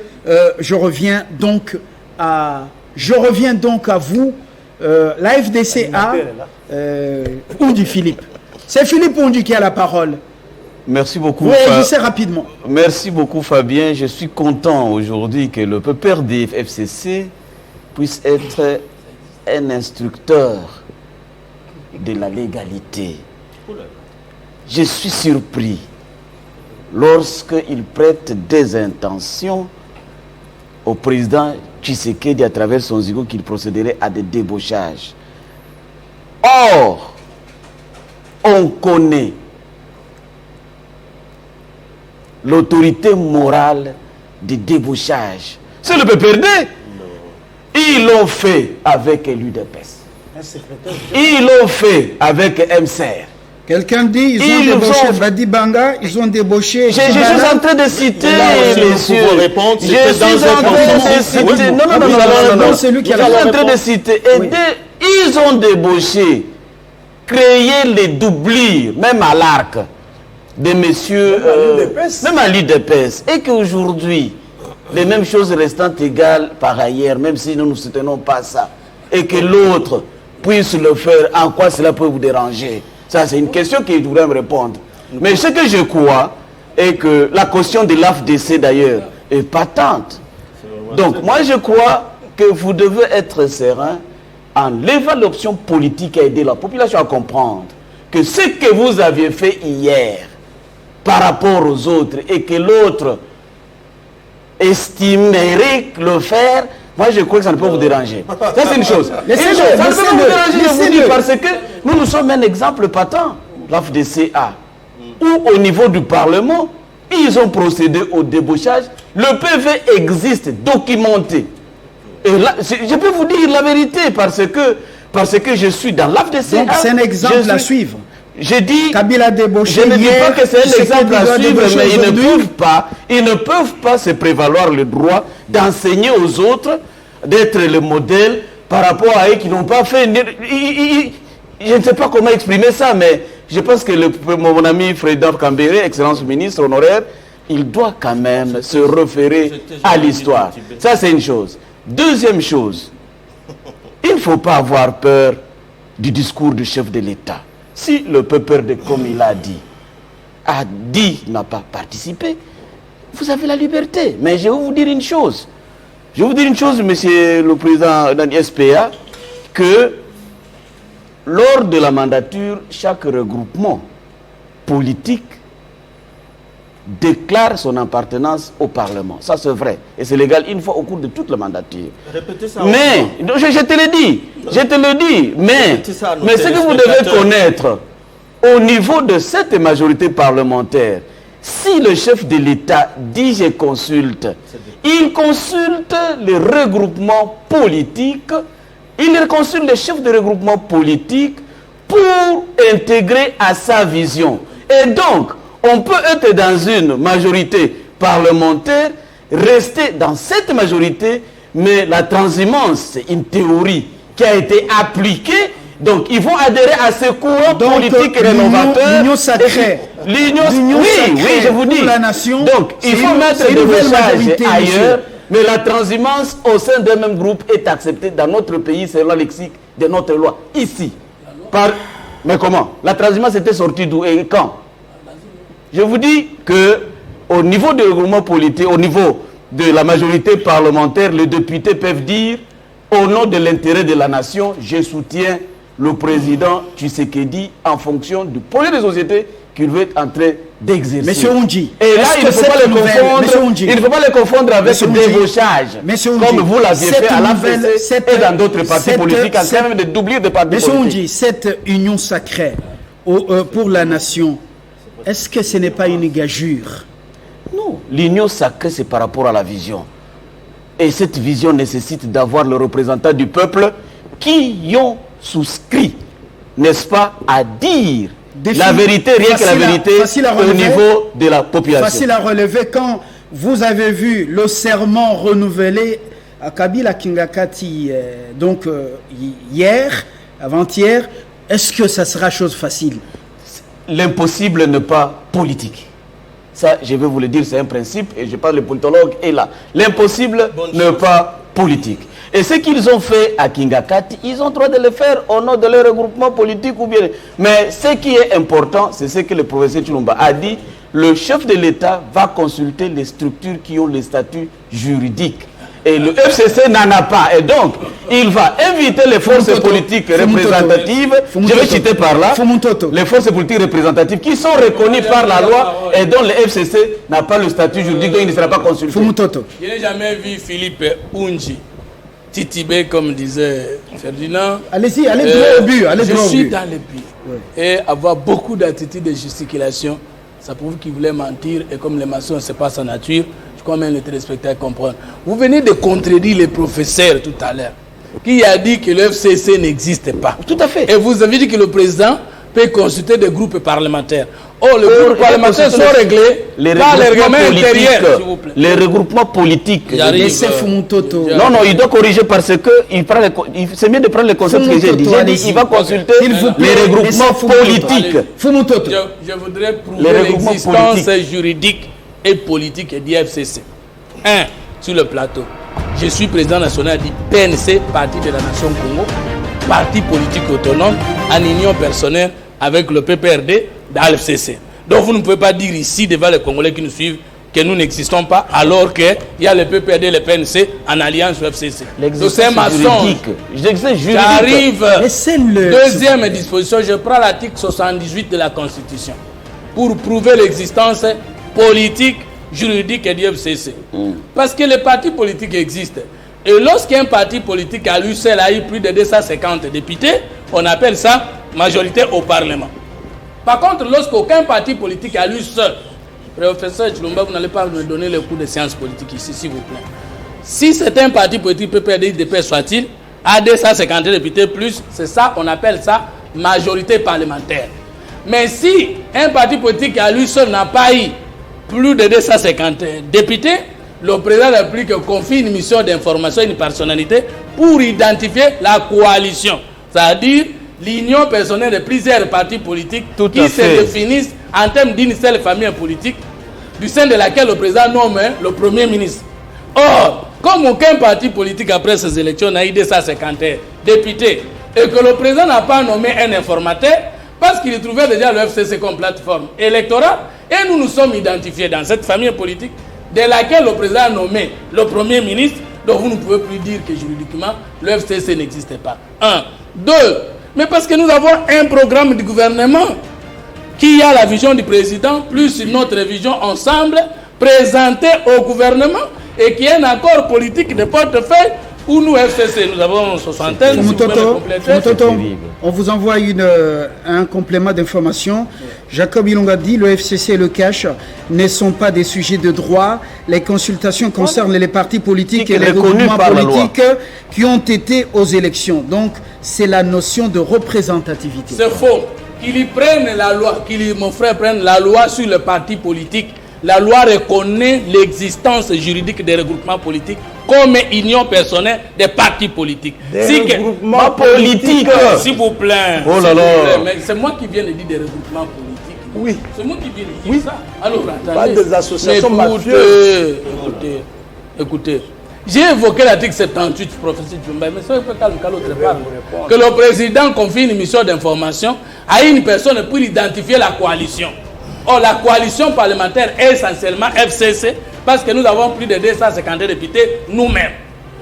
reviens donc à vous. La FDCA, Oundi Philippe. C'est Philippe Oundi qui a la parole. Merci beaucoup. Vous réagissez rapidement. Merci beaucoup Fabien. Je suis content aujourd'hui que le peuple des FCC puisse être un instructeur de la légalité. Je suis surpris lorsqu'il prête des intentions au président Tshisekedi à travers son zigo qu'il procéderait à des débauchages. Or, on connaît l'autorité morale du débauchage. C'est le PPRD. Ils l'ont fait avec l'UDPS. Ils l'ont fait avec MCR. Quelqu'un dit ils ont débauché Badi Banga, ils ont débauché. Je suis en train de citer, messieurs. Je suis en train de citer. Non. C'est lui qui a Je suis en train de citer. Ils ont débauché, créé les doublures, même à l'arc, des messieurs, même à l'UDPS. Et qu'aujourd'hui, les mêmes choses restant égales par ailleurs, même si nous ne soutenons pas ça, et que l'autre puisse le faire, en quoi cela peut vous déranger? Ça, c'est une question que je voudrais me répondre. Mais ce que je crois est que la caution de l'AFDC, d'ailleurs, est patente. Donc, moi, je crois que vous devez être serein en levant l'option politique à aider la population à comprendre que ce que vous aviez fait hier par rapport aux autres et que l'autre estimerait le faire, moi je crois que ça ne peut vous déranger. Ça c'est une chose. Ça ne peut vous déranger, je vous dis, parce que nous sommes un exemple patent, l'AFDCA, où au niveau du Parlement, ils ont procédé au débauchage. Le PV existe, documenté. Et là, je peux vous dire la vérité, parce que je suis dans l'AFDCA. Donc c'est un exemple à suivre. Je dis, Kabila débauché. je ne dis pas que c'est un exemple à suivre, mais ils ne peuvent pas se prévaloir le droit d'enseigner aux autres, d'être le modèle par rapport à eux qui n'ont pas fait. Je ne sais pas comment exprimer ça, mais je pense que mon ami Frédéric Cambéré, excellence ministre honoraire, il doit quand même se référer à l'histoire. Ça, c'est une chose. Deuxième chose, il ne faut pas avoir peur du discours du chef de l'État. Si le peuple, comme il a dit, n'a pas participé, vous avez la liberté. Mais je vais vous dire une chose. Je vais vous dire une chose, monsieur le président de SPA, que lors de la mandature, chaque regroupement politique déclare son appartenance au Parlement. Ça, c'est vrai. Et c'est légal une fois au cours de toute la mandature. Répétez ça. Mais, je te le dis. Je te le dis. Mais ce que vous devez connaître, au niveau de cette majorité parlementaire, si le chef de l'État dit je consulte, il consulte les regroupements politiques, il consulte les chefs de regroupement politique pour intégrer à sa vision. Et donc, on peut être dans une majorité parlementaire, rester dans cette majorité, mais la transhumance, c'est une théorie qui a été appliquée. Donc, ils vont adhérer à ce courant politique rénovateur. L'union sacrée. Oui, je vous dis. La nation, donc, il faut mettre des messages ailleurs, mais la transhumance au sein d'un même groupe est acceptée dans notre pays selon le lexique de notre loi. Ici. Mais comment? La transhumance était sortie d'où et quand? Je vous dis que au niveau du regroupement politique, au niveau de la majorité parlementaire, les députés peuvent dire au nom de l'intérêt de la nation, je soutiens le président Tshisekedi en fonction du projet de société qu'il veut être en train d'exercer. Monsieur Oundji, et là, il ne faut pas le confondre avec le débauchage, comme vous l'aviez fait à l'AFDC et dans d'autres partis politiques, en train de doubler de partis politiques. Monsieur Oundji, cette union sacrée pour la nation, est-ce que ce n'est pas une gageure? Non, l'union sacrée, c'est par rapport à la vision. Et cette vision nécessite d'avoir le représentant du peuple qui y ont souscrit, n'est-ce pas, à dire la vérité, rien que la vérité, au niveau de la population. Facile à relever quand vous avez vu le serment renouvelé à Kabila Kingakati, hier, avant-hier. Est-ce que ça sera chose facile? L'impossible n'est pas politique. Ça, je vais vous le dire, c'est un principe, et je parle, le politologue est là. L'impossible n'est pas politique. Et ce qu'ils ont fait à Kingakati, ils ont le droit de le faire au nom de leur regroupement politique ou bien. Mais ce qui est important, c'est ce que le professeur Tshilomba a dit. Le chef de l'État va consulter les structures qui ont les statuts juridiques. Et le FCC n'en a pas. Et donc, il va inviter les forces politiques représentatives, je vais citer par là, les forces politiques représentatives qui sont reconnues par la loi et dont le FCC n'a pas le statut juridique, donc il ne sera pas consulté. Je n'ai jamais vu Philippe Oundji titibé, comme disait Ferdinand. Allez-y, allez droit au but. Je suis dans le but. Ouais. Et avoir beaucoup d'attitudes de gesticulation, ça prouve qu'il voulait mentir. Et comme les maçons, ce n'est pas sa nature, je crois même les téléspectateurs comprennent. Vous venez de contredire le professeur tout à l'heure, qui a dit que le FCC n'existe pas. Tout à fait. Et vous avez dit que le président peut consulter des groupes parlementaires. Oh, les groupes parlementaires sont réglés par les règlements intérieurs, s'il vous plaît. Les regroupements politiques. Non, il doit corriger parce que c'est mieux de prendre le concept que j'ai dit. Il va consulter les regroupements politiques. Je voudrais prouver l'existence juridique et politique du FCC. Sur le plateau. Je suis président national du PNC, Parti de la Nation Congo, parti politique autonome, en union personnelle avec le PPRD dans le FCC. Donc vous ne pouvez pas dire ici devant les Congolais qui nous suivent que nous n'existons pas alors qu'il y a le PPRD et le PNC en alliance au FCC. Donc c'est un mensonge. J'arrive. Deuxième disposition, je prends l'article 78 de la Constitution pour prouver l'existence politique juridique du FCC. Parce que les partis politiques existent. Et lorsqu'un parti politique à lui seul a eu plus de 250 députés, on appelle ça majorité au Parlement. Par contre, lorsqu'aucun parti politique à lui seul, professeur Chilomba, vous n'allez pas me donner le cours de sciences politiques ici, s'il vous plaît. Si c'est un parti politique, PPRD, soit-il, à 250 députés plus, c'est ça, on appelle ça majorité parlementaire. Mais si un parti politique à lui seul n'a pas eu plus de 250 députés, le président de la République confie une mission d'information à une personnalité pour identifier la coalition. C'est-à-dire l'union personnelle de plusieurs partis politiques qui se définissent en termes d'une seule famille politique, du sein de laquelle le président nomme le Premier ministre. Or, comme aucun parti politique après ces élections n'a eu 250 députés et que le président n'a pas nommé un informateur, parce qu'il trouvait déjà le FCC comme plateforme électorale, et nous nous sommes identifiés dans cette famille politique de laquelle le président a nommé le Premier ministre, donc vous ne pouvez plus dire que juridiquement le FCC n'existait pas. 1. 2. Mais parce que nous avons un programme du gouvernement qui a la vision du président plus notre vision ensemble présentée au gouvernement et qui est un accord politique de portefeuille où nous, FCC, nous avons une soixantaine. On vous envoie un complément d'information. Jacob Ilonga dit le FCC et le cash ne sont pas des sujets de droit. Les consultations concernent les partis politiques et les regroupements politiques qui ont été aux élections. Donc, c'est la notion de représentativité. C'est faux. Qu'ils prennent la loi, mon frère prenne la loi sur le parti politique. La loi reconnaît l'existence juridique des regroupements politiques comme union personnelle des partis politiques. Des regroupements politiques. S'il vous plaît. Oh là là. C'est moi qui viens de dire des regroupements politiques. Oui. C'est moi qui viens de dire ça. Alors, pas attendez. des associations mafieuses. Écoutez. J'ai évoqué l'article 78, professeur Djumba, mais ça peut calmer l'autre part. Que le président confie une mission d'information à une personne pour identifier la coalition. Or, la coalition parlementaire est essentiellement FCC parce que nous avons plus de 250 députés nous-mêmes.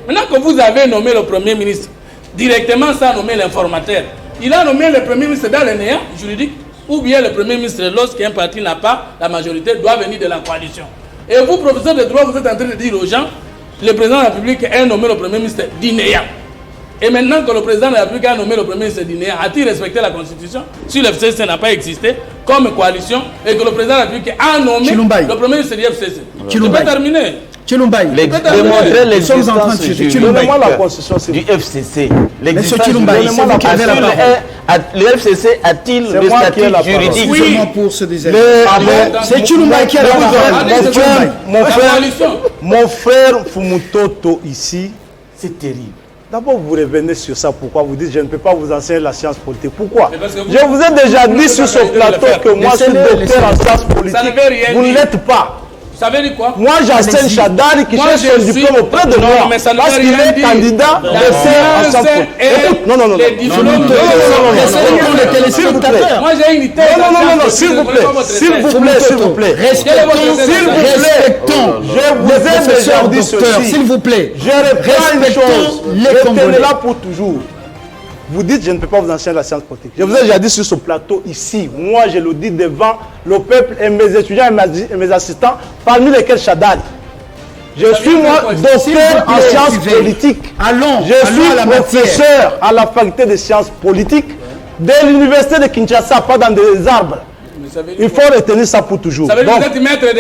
Maintenant que vous avez nommé le Premier ministre directement sans nommer l'informateur, il a nommé le Premier ministre dans le néant juridique ou bien le Premier ministre, lorsqu'un parti n'a pas la majorité, doit venir de la coalition. Et vous, professeur de droit, vous êtes en train de dire aux gens, le président de la République a nommé le Premier ministre d'INEA. Et maintenant que le président de la République a nommé le Premier ministre d'INEA, a-t-il respecté la Constitution si le FCC n'a pas existé comme coalition et que le président de la République a nommé le Premier ministre du FCC? Tu peux terminer. Chilumbaï, démontrer l'existence Donnez-moi la Constitution du FCC. Monsieur Chilumbaï, c'est vous qui avez la parole. Le FCC a-t-il le statut juridique? Oui, pour ce désert. C'est Chilumbaï qui a la parole. Mon frère Fumutoto ici, C'est terrible. d'abord vous revenez sur ça. Pourquoi vous dites je ne peux pas vous enseigner la science politique? Pourquoi? Je vous ai déjà dit sur ce plateau que moi je suis docteur en sciences politiques. Vous ne l'êtes pas. Ça veut dire quoi? Moi j'enseigne Chadari qui cherche son diplôme auprès de moi parce qu'il est candidat de faire ensemble. Non. S'il vous plaît. Moi j'ai une thèse. Non, s'il vous plaît. Respectons. Je vous ai déjà dit ceci. S'il vous plaît. Je reprends une chose. Retenez là pour toujours. Vous dites je ne peux pas vous enseigner la science politique. Je vous ai déjà dit sur ce plateau ici. Moi je le dis devant le peuple et mes étudiants et mes assistants, parmi lesquels Chadari. Je suis moi docteur en sciences politiques. Je suis professeur à la faculté de sciences politiques de l'université de Kinshasa, pas dans des arbres. Il faut retenir ça pour toujours.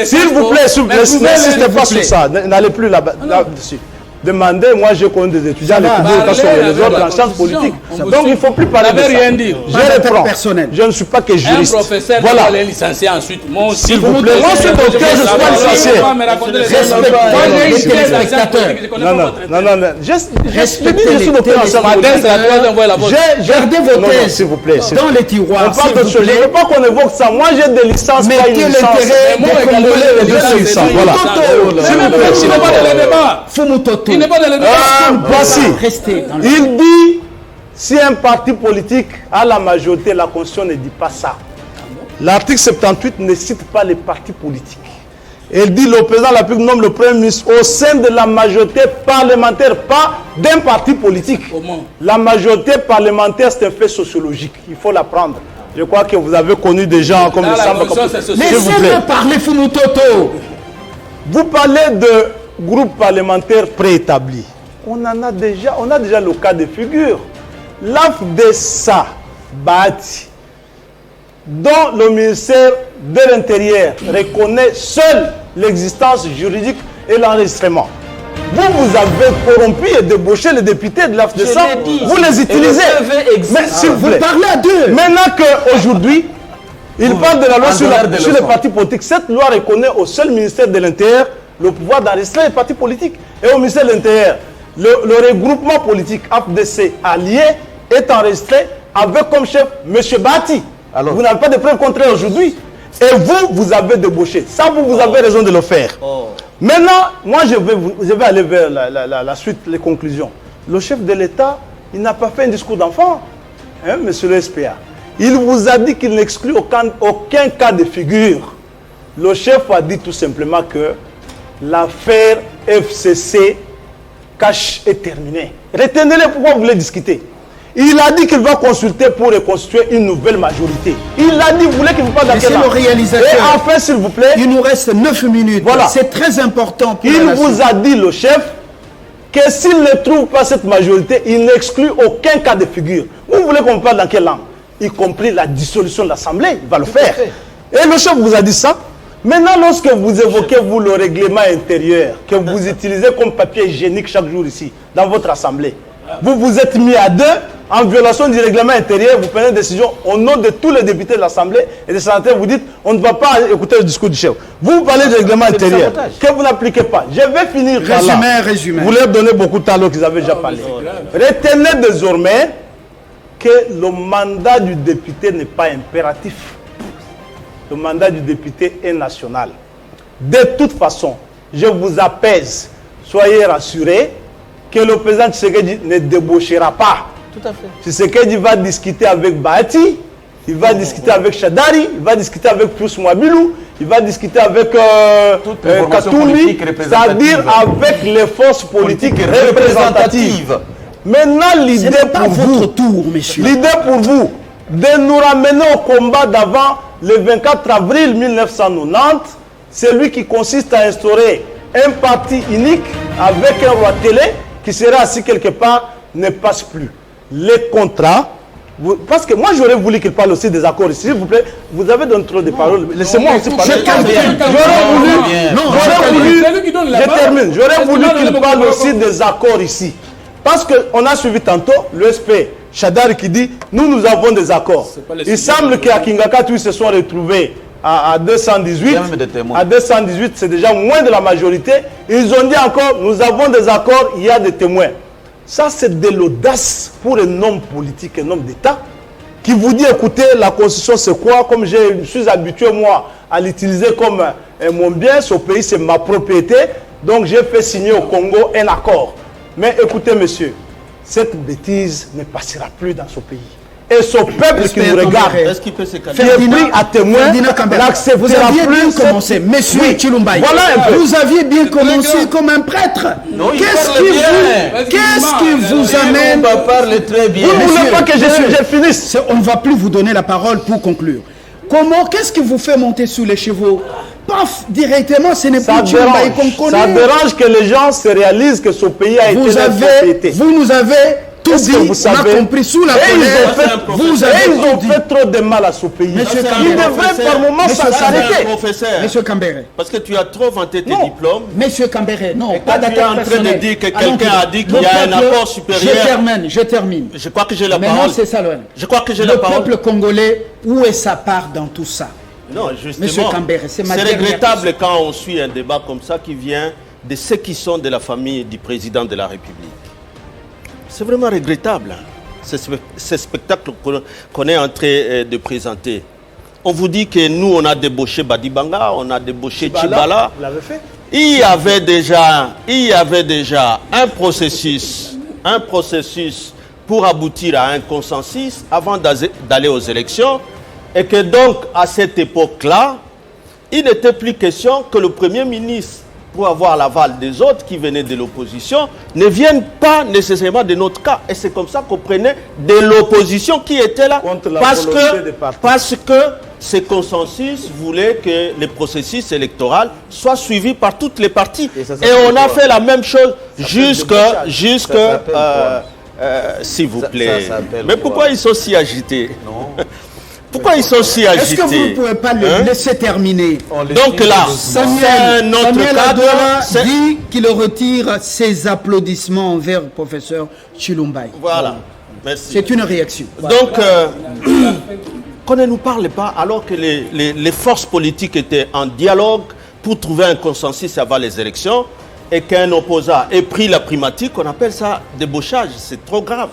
S'il vous plaît, n'insistez pas sur ça. N'allez plus là-dessus. Demandez, moi j'ai connu des étudiants les autres en sciences politiques. Donc il ne faut plus parler de ça. Rien dire. Je reprends. Je ne suis pas que juriste. Un professeur voilà. est licencié ensuite. S'il vous plaît, moi je suis docteur, je ne suis pas licencié. Je suis docteur en sciences politiques. Gardez vos thèses s'il vous plaît. dans les tiroirs. Je ne veux pas qu'on évoque ça. Moi j'ai des licences, pas une licence. Fumutoto. Il n'est pas dans le débat. Voici. Il Il dit, si un parti politique a la majorité, la Constitution ne dit pas ça. L'article 78 ne cite pas les partis politiques. Il dit le président de la République nomme le Premier ministre au sein de la majorité parlementaire, pas d'un parti politique. Comment? La majorité parlementaire, c'est un fait sociologique. Il faut l'apprendre. Je crois que vous avez connu des gens comme le Samba. Laissez-le parler, Fumutoto. Vous parlez de groupes parlementaires préétablis. On a déjà le cas de figure. L'AFDESA Bahati, dont le ministère de l'Intérieur reconnaît seul l'existence juridique et l'enregistrement. Vous avez corrompu et débauché les députés de l'AFDESA. Vous les utilisez. Mais s'il vous plaît, parlez à deux. Maintenant qu'aujourd'hui, il parle de la loi sur les partis politiques. Cette loi reconnaît au seul ministère de l'Intérieur le pouvoir d'enregistrer les partis politiques. Et au ministère de l'Intérieur, le regroupement politique AFDC allié est enregistré avec comme chef M. Bahati. Alors, vous n'avez pas de preuves contraires aujourd'hui. Et vous avez débauché. Ça, vous avez raison de le faire. Maintenant, moi, je vais aller vers la suite, les conclusions. Le chef de l'État, il n'a pas fait un discours d'enfant, hein, monsieur le SPA. Il vous a dit qu'il n'exclut aucun cas de figure. Le chef a dit tout simplement que l'affaire FCC cash est terminée. Retenez-le, pourquoi vous voulez discuter. Il a dit qu'il va consulter pour reconstituer une nouvelle majorité. Il a dit, vous voulez qu'il vous parle c'est le réalisateur. Et enfin, s'il vous plaît, il nous reste 9 minutes. Voilà. C'est très important pour il vous a dit, le chef, que s'il ne trouve pas cette majorité, il n'exclut aucun cas de figure. Vous voulez qu'on parle dans quelle langue? Y compris la dissolution de l'Assemblée, il va le faire. Et le chef vous a dit ça. Maintenant, lorsque vous évoquez, vous, le règlement intérieur, que vous utilisez comme papier hygiénique chaque jour ici, dans votre Assemblée, vous vous êtes mis à deux, en violation du règlement intérieur, vous prenez une décision au nom de tous les députés de l'Assemblée et des sénateurs, vous dites, on ne va pas écouter le discours du chef. Vous parlez du règlement intérieur, que vous n'appliquez pas. Je vais finir par là. Résumé. Vous leur donnez beaucoup de temps alors qu'ils avaient déjà parlé. Retenez désormais que le mandat du député n'est pas impératif. Le mandat du député est national. De toute façon, je vous apaise. Soyez rassurés que le président Tshisekedi ne débauchera pas. Tout à fait. Tshisekedi va discuter avec Bahati, il va discuter avec Chadari, il va discuter avec Pius Mwabilou, il va discuter avec Katoumi, c'est-à-dire avec les forces politiques représentatives. Maintenant, l'idée pour vous, l'idée pour vous, de nous ramener au combat d'avant le 24 avril 1990, c'est lui qui consiste à instaurer un parti unique avec un roi télé qui sera assis quelque part, ne passe plus. Les contrats, parce que moi j'aurais voulu qu'il parle aussi des accords ici, s'il vous plaît, vous avez donné trop de paroles, laissez-moi aussi parler. J'aurais voulu qu'il parle aussi des accords ici. Parce qu'on a suivi tantôt le SP Chadar qui dit, nous avons des accords. Il semble qu'à Kingaka, ils se sont retrouvés à 218. À 218, c'est déjà moins de la majorité. Ils ont dit encore, nous avons des accords, il y a des témoins. Ça, c'est de l'audace pour un homme politique, un homme d'État, qui vous dit, écoutez, la Constitution, c'est quoi? Comme je suis habitué, moi, à l'utiliser comme mon bien, ce pays, c'est ma propriété. Donc, j'ai fait signer au Congo un accord. Mais écoutez, monsieur, cette bêtise ne passera plus dans ce pays. Et ce peuple qui nous regarde, qui est pris à témoin, n'acceptera plus. Commencé. Monsieur Chilumbaï, voilà vous aviez bien commencé comme un prêtre. Qu'est-ce qui vous amène? Vous ne voulez pas que je finisse? On ne va plus vous donner la parole pour conclure. Comment, qu'est-ce qui vous fait monter sous les chevaux? Paf, directement, ce n'est plus Chilumbaï qu'on connaît. Ça dérange que les gens se réalisent que ce pays a été propriété. Vous nous avez tout dit, on a compris sous la colère. Ils ont fait trop de mal à ce pays. Il devrait par moment s'arrêter. Monsieur Kambere. Parce que tu as trop vanté tes diplômes. Monsieur Kambere, non, pas d'attaque personnelle. Tu es en train de dire que quelqu'un a dit qu'il y a un accord supérieur. Je termine. Je crois que j'ai la parole. Maintenant, c'est ça, je crois que j'ai la parole. Le peuple congolais, où est sa part dans tout ça? Non, justement. Monsieur Kambere, c'est regrettable quand on suit un débat comme ça qui vient de ceux qui sont de la famille du président de la République. C'est vraiment regrettable, ce spectacle qu'on est en train de présenter. On vous dit que nous, on a débauché Badibanga, on a débauché Tchibala. Il y avait déjà un processus pour aboutir à un consensus avant d'aller aux élections. Et que donc, à cette époque-là, il n'était plus question que le Premier ministre, pour avoir l'aval des autres qui venaient de l'opposition, ne viennent pas nécessairement de notre cas. Et c'est comme ça qu'on prenait de l'opposition qui était là. Parce que ce consensus voulait que le processus électoral soit suivi par toutes les parties. Et on a fait la même chose jusqu'à s'il vous plaît. Mais pourquoi ils sont si agités? Pourquoi ils sont si agités? Est-ce que vous ne pouvez pas le laisser terminer? Donc là, Samuel Adouala dit qu'il retire ses applaudissements envers le professeur Chilumbaï. Voilà. Merci. C'est une réaction. Donc, qu'on ne nous parle pas alors que les forces politiques étaient en dialogue pour trouver un consensus avant les élections et qu'un opposant ait pris la primature, on appelle ça débauchage. C'est trop grave.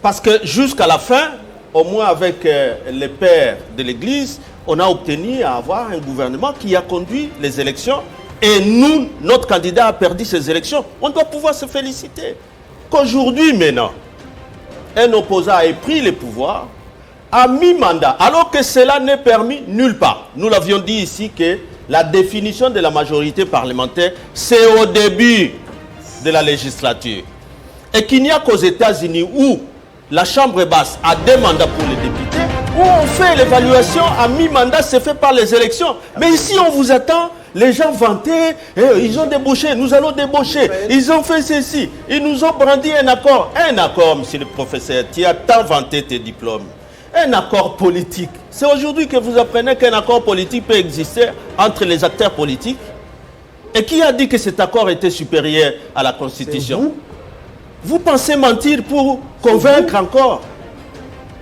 Parce que jusqu'à la fin, au moins avec les pères de l'Église, on a obtenu à avoir un gouvernement qui a conduit les élections. Et nous, notre candidat a perdu ces élections. On doit pouvoir se féliciter. Qu'aujourd'hui, maintenant, un opposant ait pris le pouvoir, à mi-mandat, alors que cela n'est permis nulle part. Nous l'avions dit ici que la définition de la majorité parlementaire, c'est au début de la législature. Et qu'il n'y a qu'aux États-Unis où la Chambre basse a 2 mandats pour les députés, où on fait l'évaluation à mi-mandat, c'est fait par les élections. Mais ici, on vous attend, les gens vantaient, ils ont débauché, nous allons débaucher, ils ont fait ceci, ils nous ont brandi un accord, monsieur le professeur, tu as tant vanté tes diplômes. Un accord politique. C'est aujourd'hui que vous apprenez qu'un accord politique peut exister entre les acteurs politiques. Et qui a dit que cet accord était supérieur à la Constitution? Vous pensez mentir pour convaincre encore?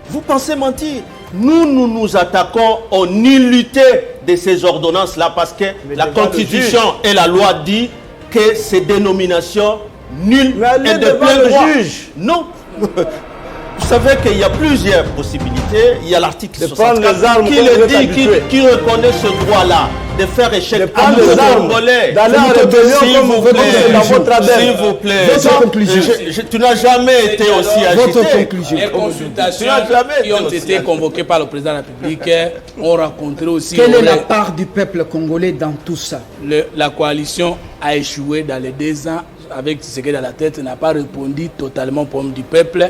Vous pensez mentir? Nous nous attaquons aux nullités de ces ordonnances-là parce que la Constitution et la loi disent que ces dénominations nulles et de plein droit. Non. Vous savez qu'il y a plusieurs possibilités. Il y a l'article 64 qui reconnaît ce droit-là de faire échec à nos Congolais. S'il vous plaît. Votre conclusion. Tu n'as jamais été aussi agité. Votre conclusion. Les consultations qui ont été convoquées par le président de la République ont rencontré aussi... Quelle est la part du peuple congolais dans tout ça? La coalition a échoué dans les 2 ans avec Tshisekedi à la tête, n'a pas répondu totalement au problème du peuple.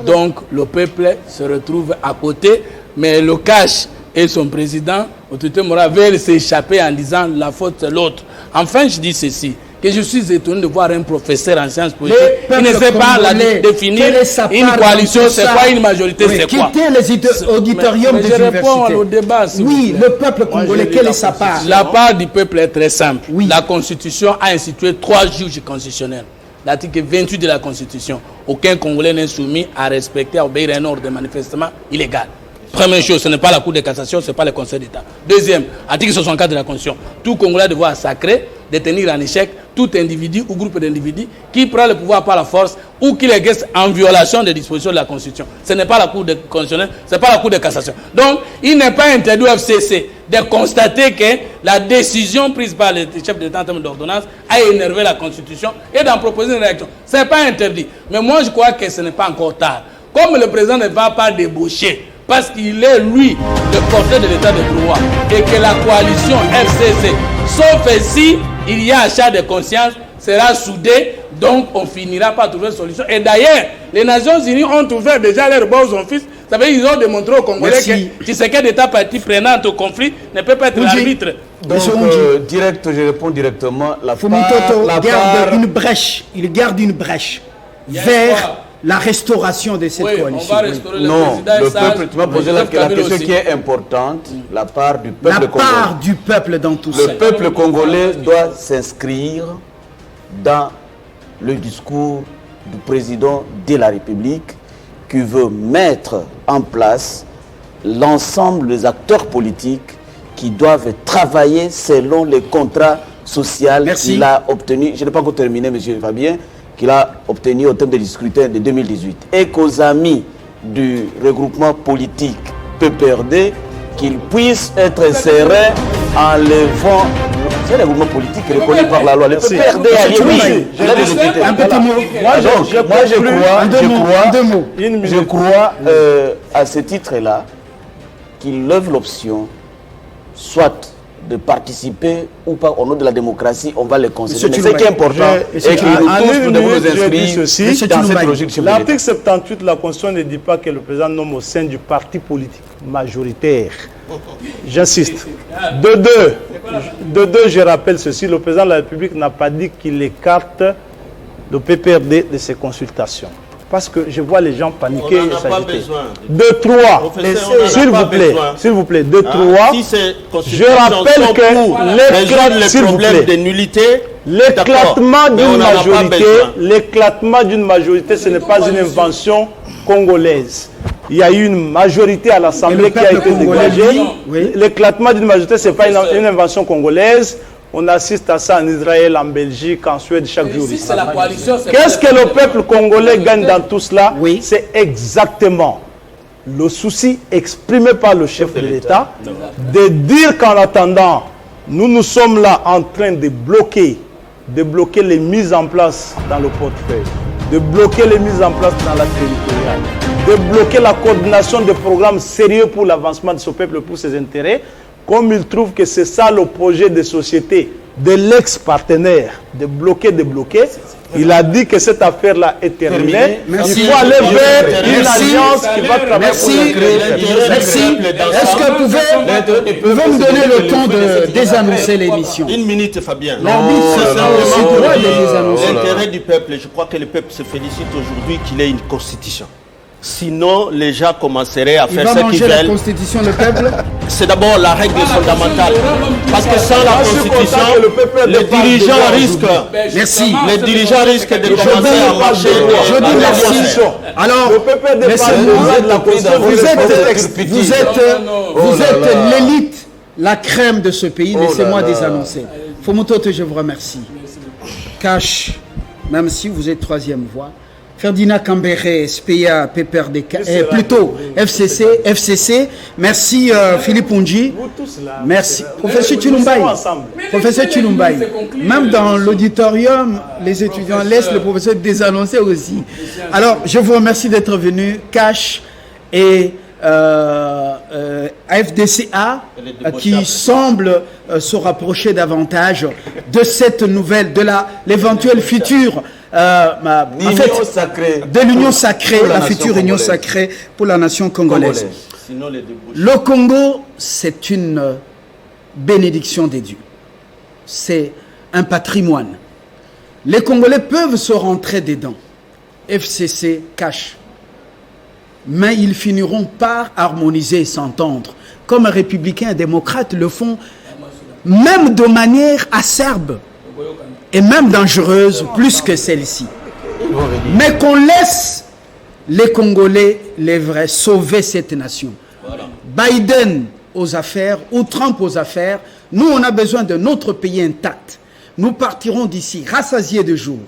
Donc le peuple se retrouve à côté, mais le cash et son président, l'autorité morale, veulent s'échapper en disant la faute c'est l'autre. Enfin, je dis ceci, que je suis étonné de voir un professeur en sciences politiques qui ne sait pas définir une coalition, c'est quoi une majorité, c'est quoi. Quittez les auditoriums des universités. Je réponds au débat. Oui, le peuple congolais, quelle est sa part? La part du peuple est très simple. Oui. La Constitution a institué 3 juges constitutionnels. L'article 28 de la Constitution, aucun Congolais n'est soumis à respecter, à obéir à un ordre manifestement illégal. Première chose, ce n'est pas la Cour de cassation, ce n'est pas le Conseil d'État. Deuxième, article 64 de la Constitution, tout Congolais a devoir sacré de tenir en échec tout individu ou groupe d'individus qui prend le pouvoir par la force ou qui l'exerce en violation des dispositions de la Constitution. Ce n'est pas la Cour constitutionnelle, ce n'est pas la Cour de cassation. Donc, il n'est pas interdit au FCC de constater que la décision prise par le chef d'État en termes d'ordonnance a énervé la Constitution et d'en proposer une réaction. Ce n'est pas interdit. Mais moi, je crois que ce n'est pas encore tard. Comme le président ne va pas débaucher, parce qu'il est, lui, le porteur de l'état de droit, et que la coalition FCC, sauf si il y a achat de conscience, sera soudée, donc on finira par trouver une solution. Et d'ailleurs, les Nations Unies ont ouvert déjà leurs bons offices. Ça veut dire qu'ils ont démontré aux Congolais que Tshisekedi d'État partie prenante au conflit ne peut pas être l'arbitre. Donc, je réponds directement. Fumitoto garde une brèche. Il garde une brèche vers la restauration de cette coalition. On va restaurer non, le peuple, tu m'as posé la question qui est importante, la part du peuple congolais. La part du peuple dans tout ça. Le peuple congolais doit s'inscrire dans le discours du président de la République qui veut mettre en place l'ensemble des acteurs politiques qui doivent travailler selon les contrats sociaux qu'il a obtenus. Je n'ai pas encore terminé, M. Fabien, qu'il a obtenu au terme des scrutins de 2018. Et qu'aux amis du regroupement politique PPRD, qu'ils puissent être insérés en levant. C'est le regroupement politique reconnu par la loi. Le PPRD a dit oui. Un petit mot. Je crois à ce titre-là qu'il lève l'option soit de participer ou pas au nom de la démocratie, on va les considérer. Mais ce qui est important, c'est que nous devons nous inscrire dans cette logique. L'article 78 de la Constitution ne dit pas que le président nomme au sein du parti politique majoritaire. J'insiste. De deux, je rappelle ceci, le président de la République n'a pas dit qu'il écarte le PPRD de ses consultations. Parce que je vois les gens paniquer et s'agiter. De trois, s'il vous plaît, de trois, je rappelle que les problèmes de nullité, l'éclatement d'une majorité, ce n'est pas une invention congolaise. Il y a eu une majorité à l'Assemblée qui a été dégagée. Oui. L'éclatement d'une majorité, ce n'est pas une invention congolaise. On assiste à ça en Israël, en Belgique, en Suède, chaque jour. Qu'est-ce que le peuple congolais gagne dans tout cela? Oui. C'est exactement le souci exprimé par le chef de l'État de dire qu'en attendant, nous sommes là en train de bloquer les mises en place dans le portefeuille, de bloquer les mises en place dans la territoriale, de bloquer la coordination des programmes sérieux pour l'avancement de ce peuple, pour ses intérêts. Comme il trouve que c'est ça le projet de société de l'ex-partenaire, de bloquer, il a dit que cette affaire-là est terminée. Il faut aller vers une alliance qui va travailler pour le Merci. Est-ce que vous pouvez me donner le temps de désannoncer l'émission? Une minute, Fabien. L'intérêt du peuple, je crois que le peuple se félicite aujourd'hui qu'il ait une constitution. Sinon, les gens commenceraient à faire ce qu'ils veulent. La constitution, le peuple. C'est d'abord la règle fondamentale. Parce que sans la constitution, les dirigeants risquent. Merci. Les dirigeants risquent de commencer à marcher. Je dis merci. Alors, vous êtes l'élite, la crème de ce pays. Laissez-moi désannoncer. Fomotote, je vous remercie. Cash, même si vous êtes troisième voix. Ferdinand Cambéré, SPA, PPRD, plutôt FCC. Merci Philippe Ondji. Merci. Professeur Chilumbaï. Même dans l'auditorium, les étudiants laissent le professeur désannoncer aussi. Alors, je vous remercie d'être venu. Cash et AFDCA qui semble se rapprocher davantage de cette nouvelle, de l'éventuelle future de l'union sacrée, la future union sacrée pour la nation congolaise. Le Congo, c'est une bénédiction des dieux. C'est un patrimoine. Les Congolais peuvent se rentrer dedans. FCC cache. Mais ils finiront par harmoniser et s'entendre. Comme républicains et démocrates le font, même de manière acerbe. Et même dangereuse, plus que celle-ci. Mais qu'on laisse les Congolais, les vrais, sauver cette nation. Biden aux affaires, ou Trump aux affaires, nous on a besoin de notre pays intact. Nous partirons d'ici, rassasiés de jour.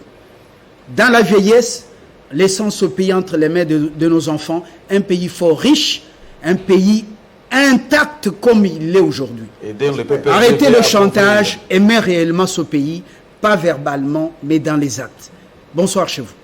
Dans la vieillesse, laissant ce pays entre les mains de nos enfants, un pays fort, riche, un pays intact comme il l'est aujourd'hui. Arrêtez le chantage, aimez réellement ce pays, pas verbalement, mais dans les actes. Bonsoir chez vous.